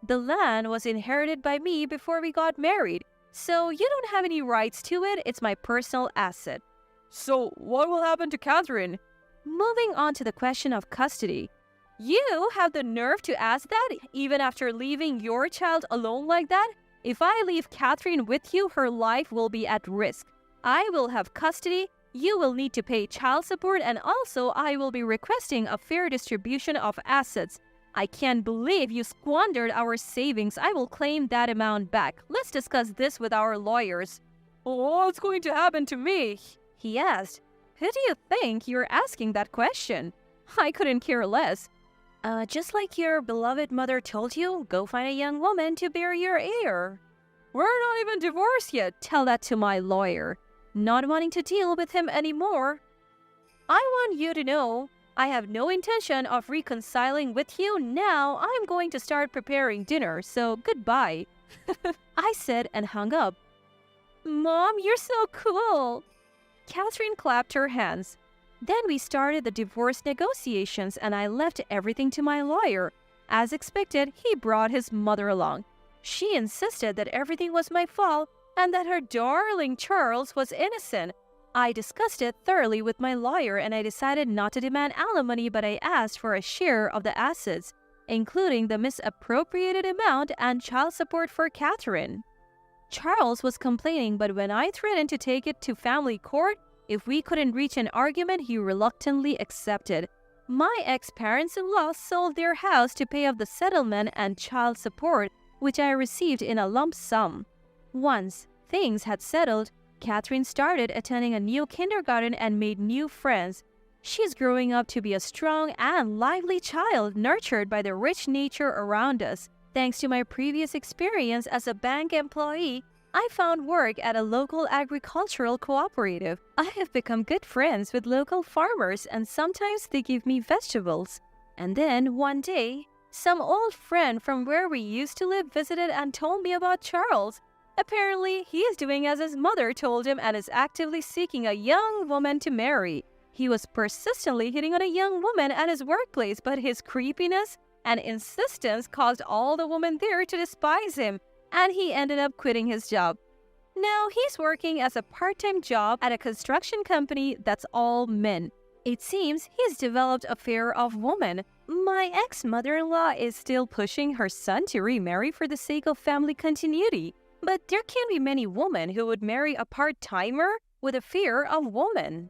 The land was inherited by me before we got married, so you don't have any rights to it. It's my personal asset. So what will happen to Catherine? Moving on to the question of custody. You have the nerve to ask that even after leaving your child alone like that? If I leave Catherine with you, her life will be at risk. I will have custody, you will need to pay child support, and also I will be requesting a fair distribution of assets. I can't believe you squandered our savings. I will claim that amount back. Let's discuss this with our lawyers. What's going to happen to me? He asked. Who do you think you're asking that question? I couldn't care less. Just like your beloved mother told you, go find a young woman to bear your heir. We're not even divorced yet. Tell that to my lawyer. Not wanting to deal with him anymore. I want you to know, I have no intention of reconciling with you. Now I'm going to start preparing dinner, so goodbye. I said and hung up. Mom, you're so cool. Catherine clapped her hands. Then we started the divorce negotiations and I left everything to my lawyer. As expected, he brought his mother along. She insisted that everything was my fault and that her darling Charles was innocent. I discussed it thoroughly with my lawyer and I decided not to demand alimony, but I asked for a share of the assets, including the misappropriated amount and child support for Catherine. Charles was complaining, but when I threatened to take it to family court, if we couldn't reach an argument, he reluctantly accepted. My ex-parents-in-law sold their house to pay off the settlement and child support, which I received in a lump sum. Once things had settled, Catherine started attending a new kindergarten and made new friends. She's growing up to be a strong and lively child nurtured by the rich nature around us. Thanks to my previous experience as a bank employee, I found work at a local agricultural cooperative. I have become good friends with local farmers and sometimes they give me vegetables. And then one day, some old friend from where we used to live visited and told me about Charles. Apparently, he is doing as his mother told him and is actively seeking a young woman to marry. He was persistently hitting on a young woman at his workplace, but his creepiness and insistence caused all the women there to despise him, and he ended up quitting his job. Now he's working as a part-time job at a construction company that's all men. It seems he's developed a fear of women. My ex-mother-in-law is still pushing her son to remarry for the sake of family continuity. But there can't be many women who would marry a part-timer with a fear of women.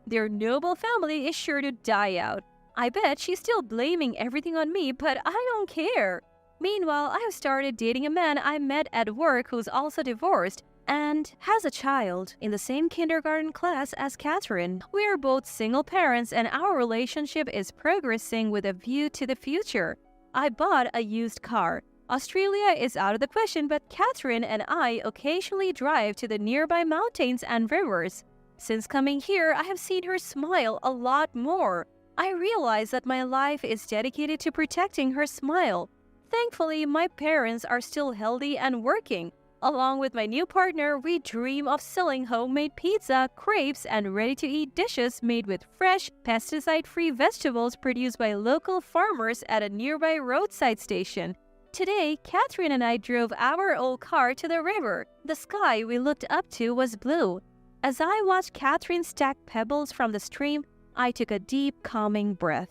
Their noble family is sure to die out. I bet she's still blaming everything on me, but I don't care. Meanwhile, I have started dating a man I met at work who's also divorced and has a child in the same kindergarten class as Catherine. We are both single parents and our relationship is progressing with a view to the future. I bought a used car. Australia is out of the question, but Catherine and I occasionally drive to the nearby mountains and rivers. Since coming here, I have seen her smile a lot more. I realize that my life is dedicated to protecting her smile. Thankfully, my parents are still healthy and working. Along with my new partner, we dream of selling homemade pizza, crepes, and ready-to-eat dishes made with fresh, pesticide-free vegetables produced by local farmers at a nearby roadside station. Today, Catherine and I drove our old car to the river. The sky we looked up to was blue. As I watched Catherine stack pebbles from the stream, I took a deep, calming breath.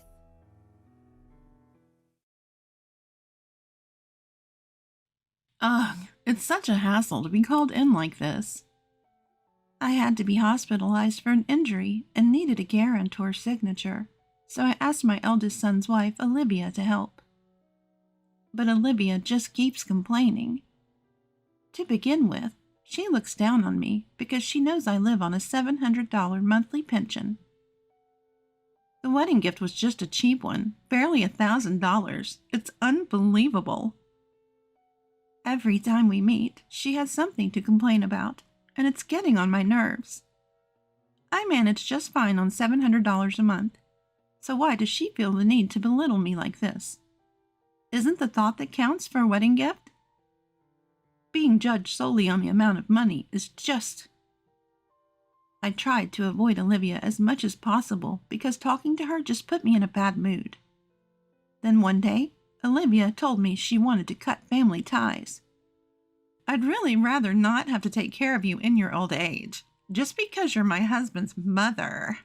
Ugh, it's such a hassle to be called in like this. I had to be hospitalized for an injury and needed a guarantor signature, so I asked my eldest son's wife, Olivia, to help. But Olivia just keeps complaining. To begin with, she looks down on me because she knows I live on a $700 monthly pension. The wedding gift was just a cheap one, barely $1,000. It's unbelievable. Every time we meet, she has something to complain about, and it's getting on my nerves. I manage just fine on $700 a month, so why does she feel the need to belittle me like this? Isn't the thought that counts for a wedding gift? Being judged solely on the amount of money is just... I tried to avoid Olivia as much as possible because talking to her just put me in a bad mood. Then one day, Olivia told me she wanted to cut family ties. I'd really rather not have to take care of you in your old age, just because you're my husband's mother.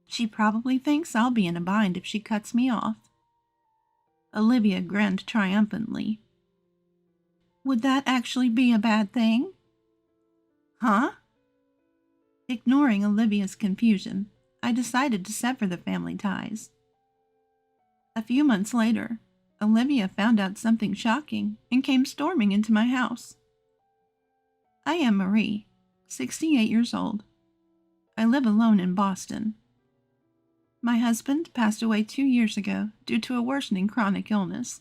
She probably thinks I'll be in a bind if she cuts me off. Olivia grinned triumphantly. Would that actually be a bad thing? Huh? Ignoring Olivia's confusion, I decided to sever the family ties. A few months later, Olivia found out something shocking and came storming into my house. I am Marie, 68 years old. I live alone in Boston. My husband passed away 2 years ago due to a worsening chronic illness.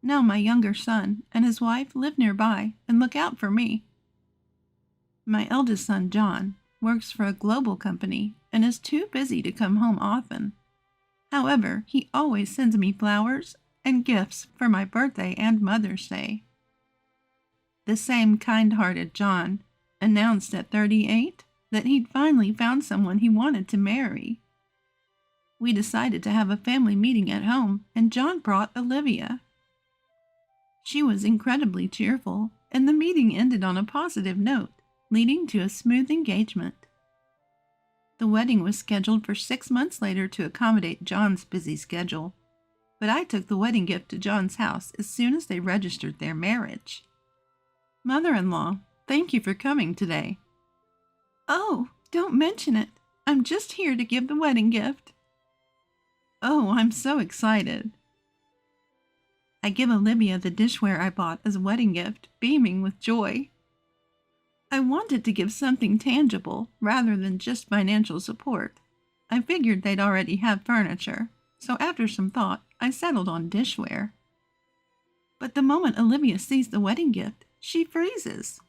Now my younger son and his wife live nearby and look out for me. My eldest son, John, works for a global company and is too busy to come home often. However, he always sends me flowers and gifts for my birthday and Mother's Day. The same kind-hearted John announced at 38 that he'd finally found someone he wanted to marry. We decided to have a family meeting at home, and John brought Olivia. She was incredibly cheerful, and the meeting ended on a positive note. leading to a smooth engagement. The wedding was scheduled for 6 months later to accommodate John's busy schedule, but I took the wedding gift to John's house as soon as they registered their marriage. Mother-in-law, thank you for coming today. Oh, don't mention it. I'm just here to give the wedding gift. Oh, I'm so excited. I give Olivia the dishware I bought as a wedding gift, beaming with joy. I wanted to give something tangible rather than just financial support. I figured they'd already have furniture, so after some thought, I settled on dishware. But the moment Olivia sees the wedding gift, she freezes.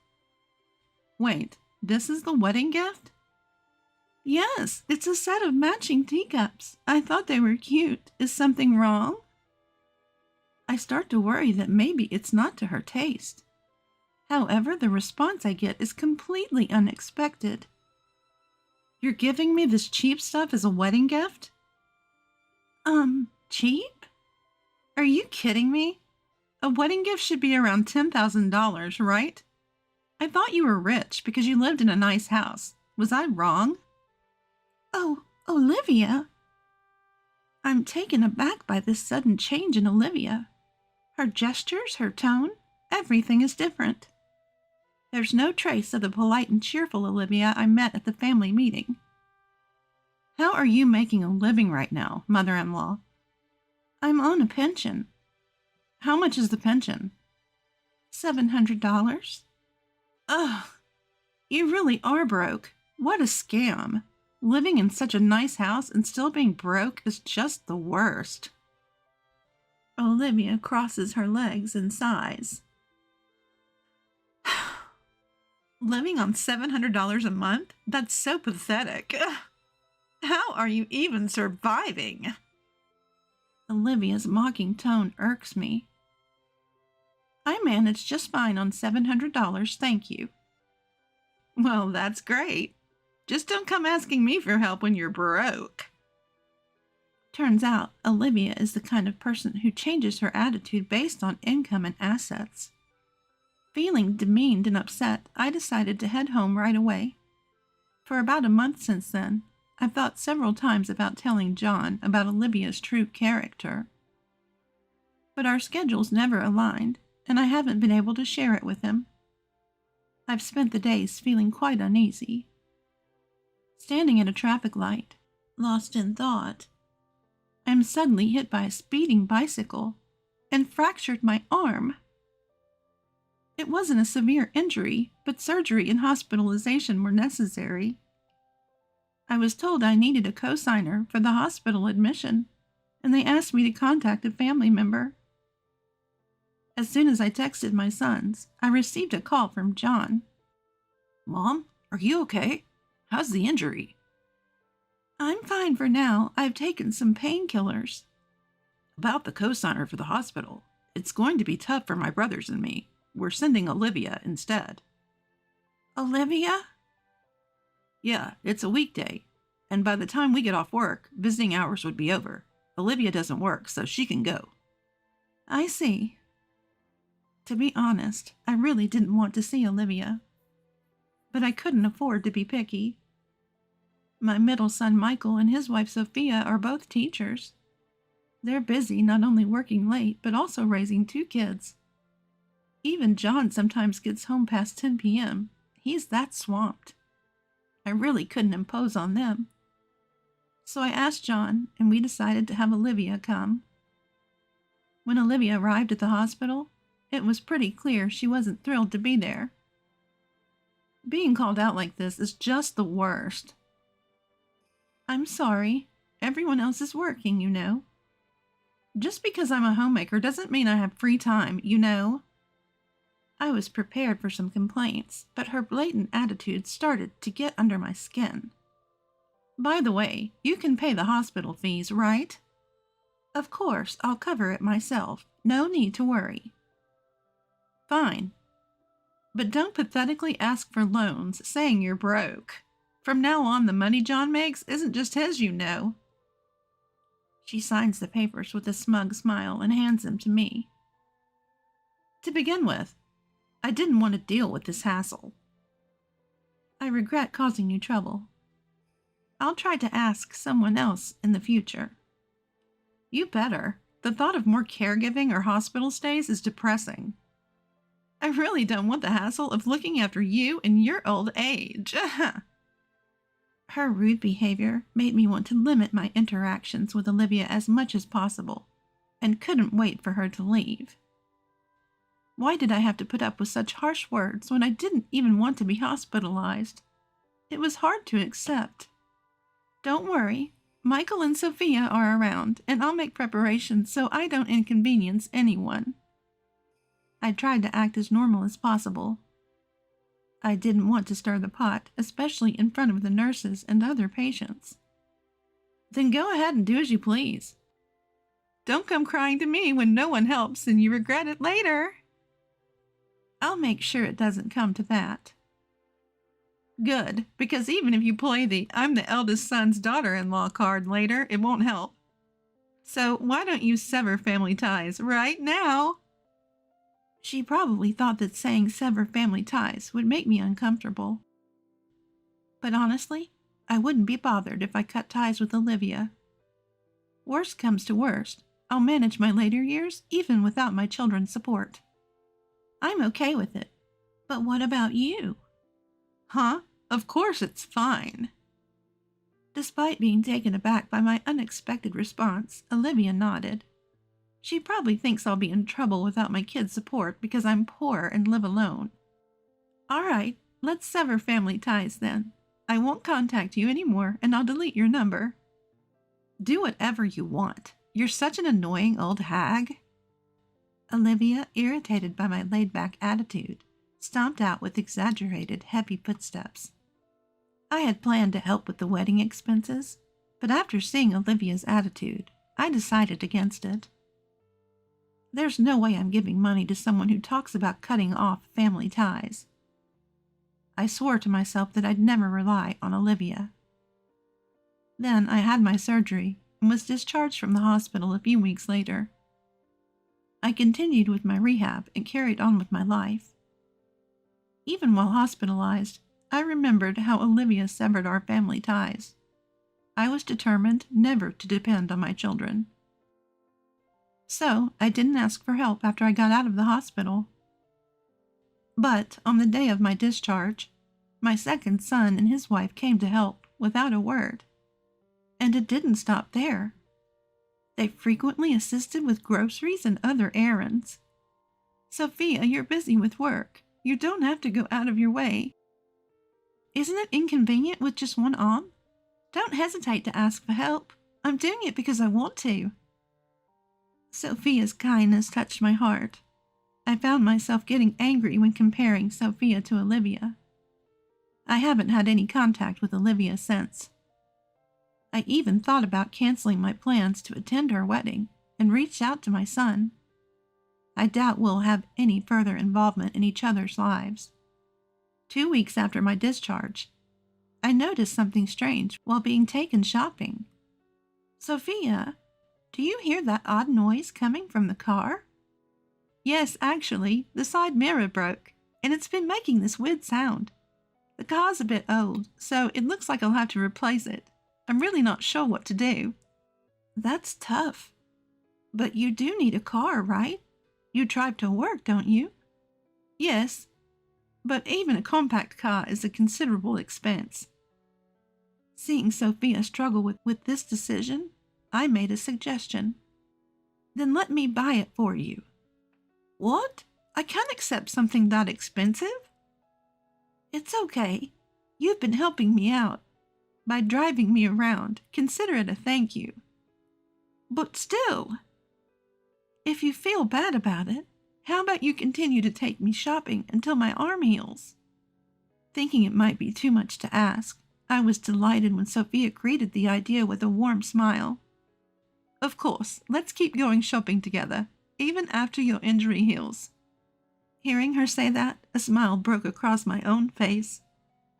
Wait, this is the wedding gift? Yes, it's a set of matching teacups. I thought they were cute. Is something wrong? I start to worry that maybe it's not to her taste. However, the response I get is completely unexpected. You're giving me this cheap stuff as a wedding gift? Cheap? Are you kidding me? A wedding gift should be around $10,000, right? I thought you were rich because you lived in a nice house. Was I wrong? Oh, Olivia! I'm taken aback by this sudden change in Olivia. Her gestures, her tone, everything is different. There's no trace of the polite and cheerful Olivia I met at the family meeting. How are you making a living right now, mother-in-law? I'm on a pension. How much is the pension? $700. Ugh, you really are broke. What a scam. Living in such a nice house and still being broke is just the worst. Olivia crosses her legs and sighs. Living on $700 a month? That's so pathetic. How are you even surviving? Olivia's mocking tone irks me. I manage just fine on $700, thank you. Well, that's great. Just don't come asking me for help when you're broke. Turns out, Olivia is the kind of person who changes her attitude based on income and assets. Feeling demeaned and upset, I decided to head home right away. For about a month since then, I've thought several times about telling John about Olivia's true character. But our schedules never aligned, and I haven't been able to share it with him. I've spent the days feeling quite uneasy. Standing at a traffic light, lost in thought, I am suddenly hit by a speeding bicycle and fractured my arm. It wasn't a severe injury, but surgery and hospitalization were necessary. I was told I needed a cosigner for the hospital admission, and they asked me to contact a family member. As soon as I texted my sons, I received a call from John. Mom, are you okay? How's the injury? I'm fine for now. I've taken some painkillers. About the cosigner for the hospital, it's going to be tough for my brothers and me. We're sending Olivia instead. Olivia? Yeah, it's a weekday, and by the time we get off work, visiting hours would be over. Olivia doesn't work, so she can go. I see. To be honest, I really didn't want to see Olivia, but I couldn't afford to be picky. My middle son Michael and his wife Sophia are both teachers. They're busy not only working late, but also raising 2 kids. Even John sometimes gets home past 10 p.m. He's that swamped. I really couldn't impose on them. So I asked John, and we decided to have Olivia come. When Olivia arrived at the hospital, it was pretty clear she wasn't thrilled to be there. Being called out like this is just the worst. I'm sorry. Everyone else is working, you know. Just because I'm a homemaker doesn't mean I have free time, you know. I was prepared for some complaints, but her blatant attitude started to get under my skin. By the way, you can pay the hospital fees, right? Of course, I'll cover it myself. No need to worry. Fine. But don't pathetically ask for loans saying you're broke. From now on, the money John makes isn't just his, you know. She signs the papers with a smug smile and hands them to me. To begin with, I didn't want to deal with this hassle. I regret causing you trouble. I'll try to ask someone else in the future. You better. The thought of more caregiving or hospital stays is depressing. I really don't want the hassle of looking after you in your old age. Her rude behavior made me want to limit my interactions with Olivia as much as possible, and couldn't wait for her to leave. Why did I have to put up with such harsh words when I didn't even want to be hospitalized? It was hard to accept. Don't worry, Michael and Sophia are around, and I'll make preparations so I don't inconvenience anyone. I tried to act as normal as possible. I didn't want to stir the pot, especially in front of the nurses and other patients. Then go ahead and do as you please. Don't come crying to me when no one helps and you regret it later. I'll make sure it doesn't come to that. Good, because even if you play the I'm the eldest son's daughter-in-law card later, it won't help. So why don't you sever family ties right now? She probably thought that saying sever family ties would make me uncomfortable. But honestly, I wouldn't be bothered if I cut ties with Olivia. Worst comes to worst, I'll manage my later years even without my children's support. I'm okay with it. But what about you? Huh? Of course it's fine. Despite being taken aback by my unexpected response, Olivia nodded. She probably thinks I'll be in trouble without my kids' support because I'm poor and live alone. All right, let's sever family ties then. I won't contact you anymore and I'll delete your number. Do whatever you want. You're such an annoying old hag. Olivia, irritated by my laid-back attitude, stomped out with exaggerated, heavy footsteps. I had planned to help with the wedding expenses, but after seeing Olivia's attitude, I decided against it. There's no way I'm giving money to someone who talks about cutting off family ties. I swore to myself that I'd never rely on Olivia. Then I had my surgery and was discharged from the hospital a few weeks later. I continued with my rehab and carried on with my life. Even while hospitalized, I remembered how Olivia severed our family ties. I was determined never to depend on my children. So I didn't ask for help after I got out of the hospital. But on the day of my discharge, my second son and his wife came to help without a word. And it didn't stop there. They frequently assisted with groceries and other errands. Sophia, you're busy with work. You don't have to go out of your way. Isn't it inconvenient with just one arm? Don't hesitate to ask for help. I'm doing it because I want to. Sophia's kindness touched my heart. I found myself getting angry when comparing Sophia to Olivia. I haven't had any contact with Olivia since. I even thought about canceling my plans to attend her wedding and reached out to my son. I doubt we'll have any further involvement in each other's lives. 2 weeks after my discharge, I noticed something strange while being taken shopping. Sophia, do you hear that odd noise coming from the car? Yes, actually, the side mirror broke, and it's been making this weird sound. The car's a bit old, so it looks like I'll have to replace it. I'm really not sure what to do. That's tough. But you do need a car, right? You drive to work, don't you? Yes, but even a compact car is a considerable expense. Seeing Sophia struggle with this decision, I made a suggestion. Then let me buy it for you. What? I can't accept something that expensive. It's okay. You've been helping me out. By driving me around, consider it a thank you. But still, if you feel bad about it, how about you continue to take me shopping until my arm heals? Thinking it might be too much to ask, I was delighted when Sophia greeted the idea with a warm smile. Of course, let's keep going shopping together, even after your injury heals. Hearing her say that, a smile broke across my own face.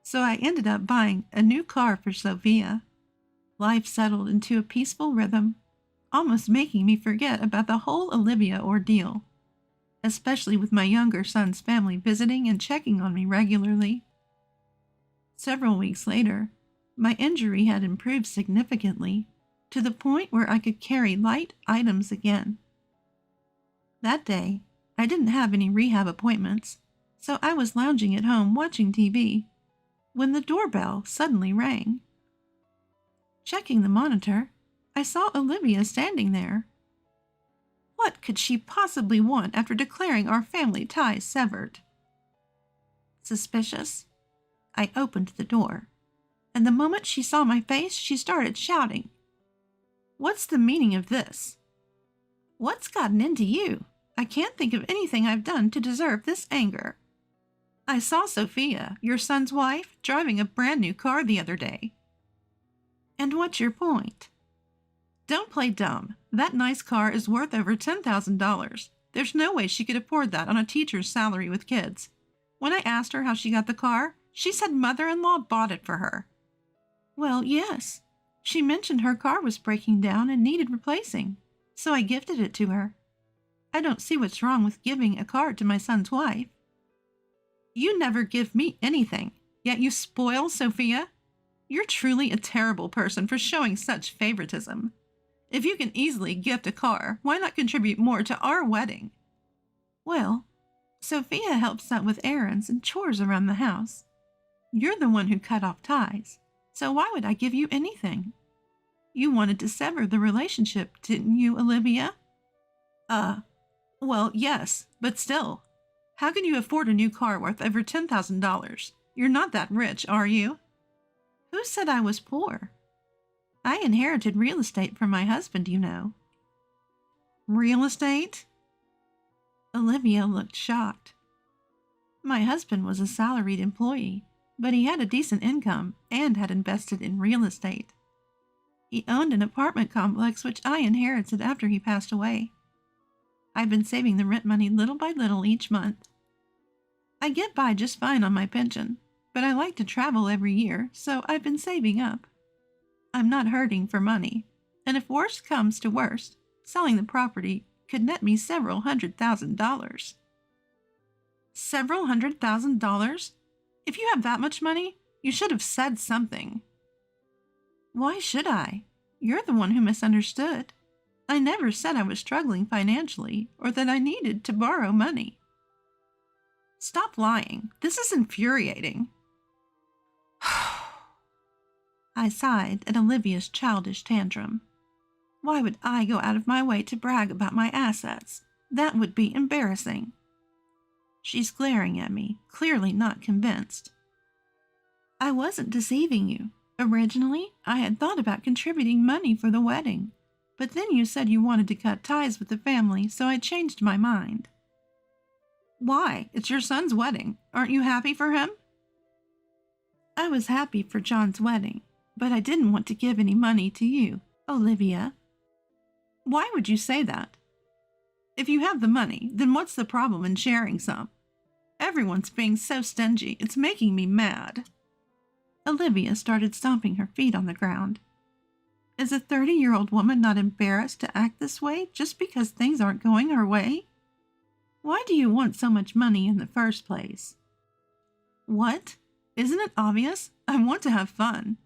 So I ended up buying a new car for Sophia. Life settled into a peaceful rhythm, almost making me forget about the whole Olivia ordeal, especially with my younger son's family visiting and checking on me regularly. Several weeks later, my injury had improved significantly to the point where I could carry light items again. That day, I didn't have any rehab appointments, so I was lounging at home watching TV when the doorbell suddenly rang. Checking the monitor, I saw Olivia standing there. What could she possibly want after declaring our family ties severed? Suspicious? I opened the door, and the moment she saw my face, she started shouting. What's the meaning of this? What's gotten into you? I can't think of anything I've done to deserve this anger. I saw Sophia, your son's wife, driving a brand new car the other day. And what's your point? Don't play dumb. That nice car is worth over $10,000. There's no way she could afford that on a teacher's salary with kids. When I asked her how she got the car, she said mother-in-law bought it for her. Well, yes. She mentioned her car was breaking down and needed replacing, so I gifted it to her. I don't see what's wrong with giving a car to my son's wife. You never give me anything, yet you spoil Sophia? You're truly a terrible person for showing such favoritism. If you can easily gift a car, why not contribute more to our wedding? Well, Sophia helps out with errands and chores around the house. You're the one who cut off ties, so why would I give you anything? You wanted to sever the relationship, didn't you, Olivia? Well, yes, but still. How can you afford a new car worth over $10,000? You're not that rich, are you? Who said I was poor? I inherited real estate from my husband, you know. Real estate? Olivia looked shocked. My husband was a salaried employee, but he had a decent income and had invested in real estate. He owned an apartment complex which I inherited after he passed away. I've been saving the rent money little by little each month. I get by just fine on my pension, but I like to travel every year, so I've been saving up. I'm not hurting for money, and if worst comes to worst, selling the property could net me several $100,000. Several $100,000? If you have that much money, you should have said something. Why should I? You're the one who misunderstood. I never said I was struggling financially or that I needed to borrow money. Stop lying. This is infuriating. I sighed at Olivia's childish tantrum. Why would I go out of my way to brag about my assets? That would be embarrassing. She's glaring at me, clearly not convinced. I wasn't deceiving you. Originally, I had thought about contributing money for the wedding, but then you said you wanted to cut ties with the family, so I changed my mind. Why? It's your son's wedding. Aren't you happy for him? I was happy for John's wedding, but I didn't want to give any money to you, Olivia. Why would you say that? If you have the money, then what's the problem in sharing some? Everyone's being so stingy, it's making me mad. Olivia started stomping her feet on the ground. Is a 30-year-old woman not embarrassed to act this way just because things aren't going her way? Why do you want so much money in the first place? What? Isn't it obvious? I want to have fun.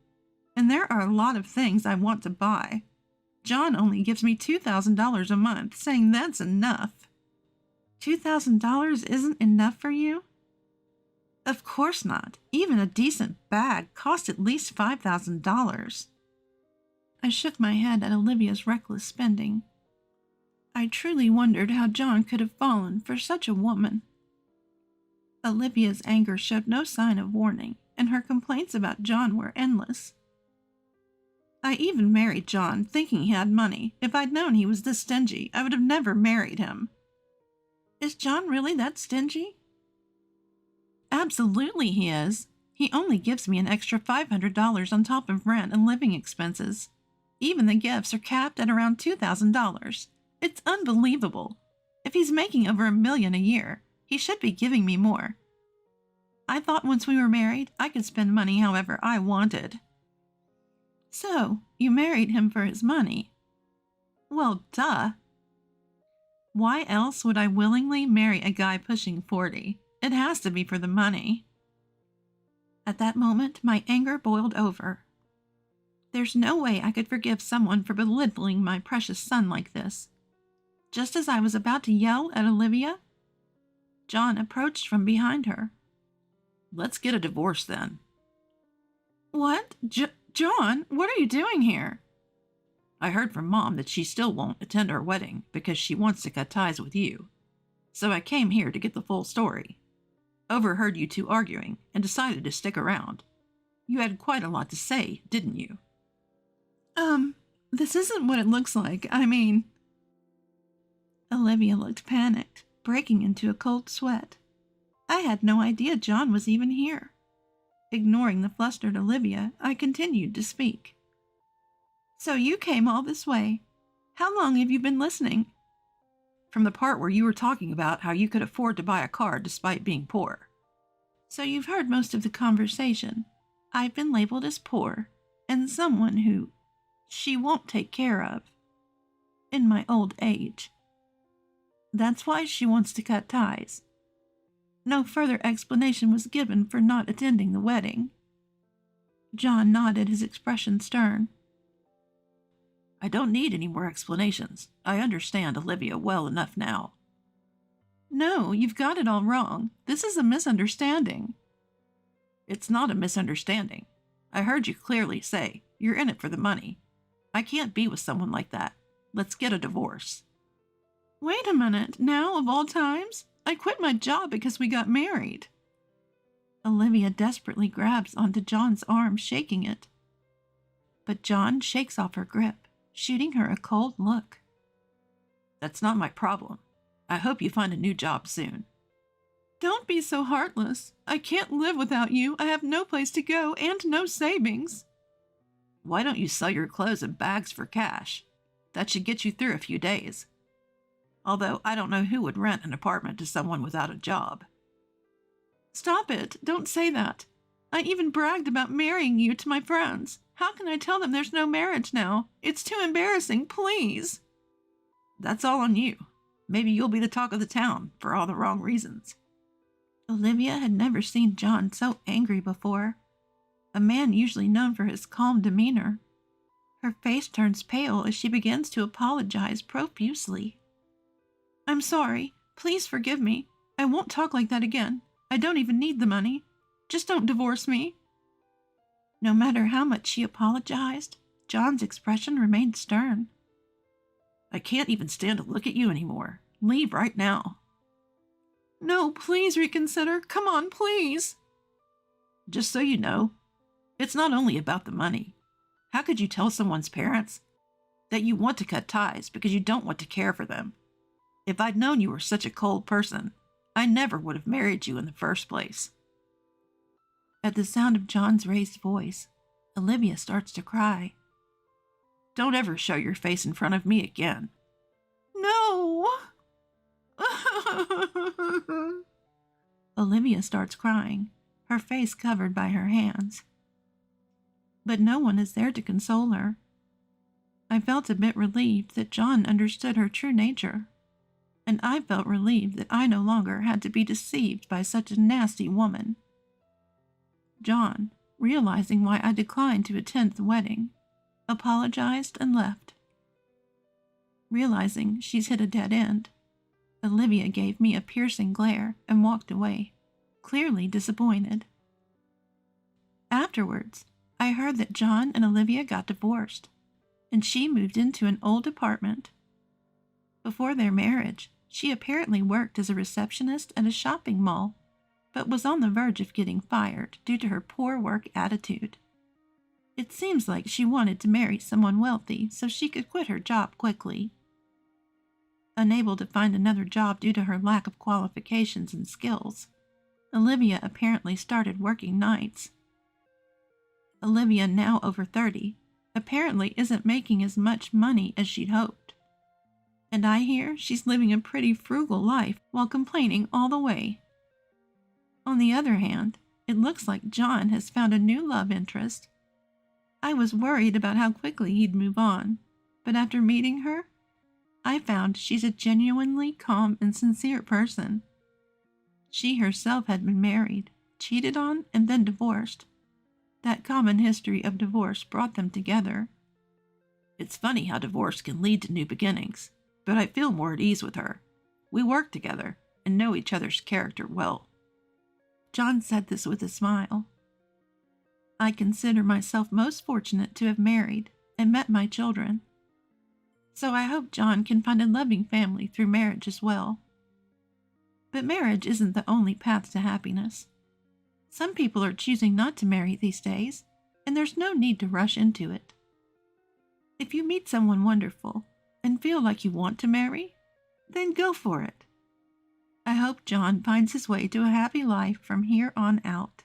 And there are a lot of things I want to buy. John only gives me $2,000 a month, saying that's enough. $2,000 isn't enough for you? Of course not. Even a decent bag costs at least $5,000. I shook my head at Olivia's reckless spending. I truly wondered how John could have fallen for such a woman. Olivia's anger showed no sign of warning, and her complaints about John were endless. I even married John, thinking he had money. If I'd known he was this stingy, I would have never married him. Is John really that stingy? Absolutely he is. He only gives me an extra $500 on top of rent and living expenses. Even the gifts are capped at around $2,000. It's unbelievable. If he's making over $1 million a year, he should be giving me more. I thought once we were married, I could spend money however I wanted. So, you married him for his money? Well, duh. Why else would I willingly marry a guy pushing 40? It has to be for the money. At that moment, my anger boiled over. There's no way I could forgive someone for belittling my precious son like this. Just as I was about to yell at Olivia, John approached from behind her. Let's get a divorce then. What? John, what are you doing here? I heard from Mom that she still won't attend our wedding because she wants to cut ties with you. So I came here to get the full story. Overheard you two arguing and decided to stick around. You had quite a lot to say, didn't you? This isn't what it looks like. I mean... Olivia looked panicked, breaking into a cold sweat. I had no idea John was even here. Ignoring the flustered Olivia, I continued to speak. So you came all this way. How long have you been listening? From the part where you were talking about how you could afford to buy a car despite being poor. So you've heard most of the conversation. I've been labeled as poor, and someone who she won't take care of in my old age. That's why she wants to cut ties. No further explanation was given for not attending the wedding. John nodded, his expression stern. I don't need any more explanations. I understand Olivia well enough now. No, you've got it all wrong. This is a misunderstanding. It's not a misunderstanding. I heard you clearly say you're in it for the money. I can't be with someone like that. Let's get a divorce. Wait a minute. Now, of all times? I quit my job because we got married. Olivia desperately grabs onto John's arm, shaking it. But John shakes off her grip, shooting her a cold look. That's not my problem. I hope you find a new job soon. Don't be so heartless. I can't live without you. I have no place to go and no savings. Why don't you sell your clothes and bags for cash? That should get you through a few days. Although I don't know who would rent an apartment to someone without a job. Stop it. Don't say that. I even bragged about marrying you to my friends. How can I tell them there's no marriage now? It's too embarrassing, please. That's all on you. Maybe you'll be the talk of the town for all the wrong reasons. Olivia had never seen John so angry before. A man usually known for his calm demeanor. Her face turns pale as she begins to apologize profusely. I'm sorry. Please forgive me. I won't talk like that again. I don't even need the money. Just don't divorce me. No matter how much she apologized, John's expression remained stern. I can't even stand to look at you anymore. Leave right now. No, please reconsider. Come on, please. Just so you know, it's not only about the money. How could you tell someone's parents that you want to cut ties because you don't want to care for them? If I'd known you were such a cold person, I never would have married you in the first place. At the sound of John's raised voice, Olivia starts to cry. Don't ever show your face in front of me again. No! Olivia starts crying, her face covered by her hands. But no one is there to console her. I felt a bit relieved that John understood her true nature, and I felt relieved that I no longer had to be deceived by such a nasty woman. John, realizing why I declined to attend the wedding, apologized and left. Realizing she's hit a dead end, Olivia gave me a piercing glare and walked away, clearly disappointed. Afterwards, I heard that John and Olivia got divorced, and she moved into an old apartment. Before their marriage, she apparently worked as a receptionist at a shopping mall, but was on the verge of getting fired due to her poor work attitude. It seems like she wanted to marry someone wealthy so she could quit her job quickly. Unable to find another job due to her lack of qualifications and skills, Olivia apparently started working nights. Olivia, now over 30, apparently isn't making as much money as she'd hoped. And I hear she's living a pretty frugal life while complaining all the way. On the other hand, it looks like John has found a new love interest. I was worried about how quickly he'd move on, but after meeting her, I found she's a genuinely calm and sincere person. She herself had been married, cheated on, and then divorced. That common history of divorce brought them together. It's funny how divorce can lead to new beginnings, but I feel more at ease with her. We work together and know each other's character well. John said this with a smile. I consider myself most fortunate to have married and met my children. So I hope John can find a loving family through marriage as well. But marriage isn't the only path to happiness. Some people are choosing not to marry these days, and there's no need to rush into it. If you meet someone wonderful and feel like you want to marry, then go for it. I hope John finds his way to a happy life from here on out.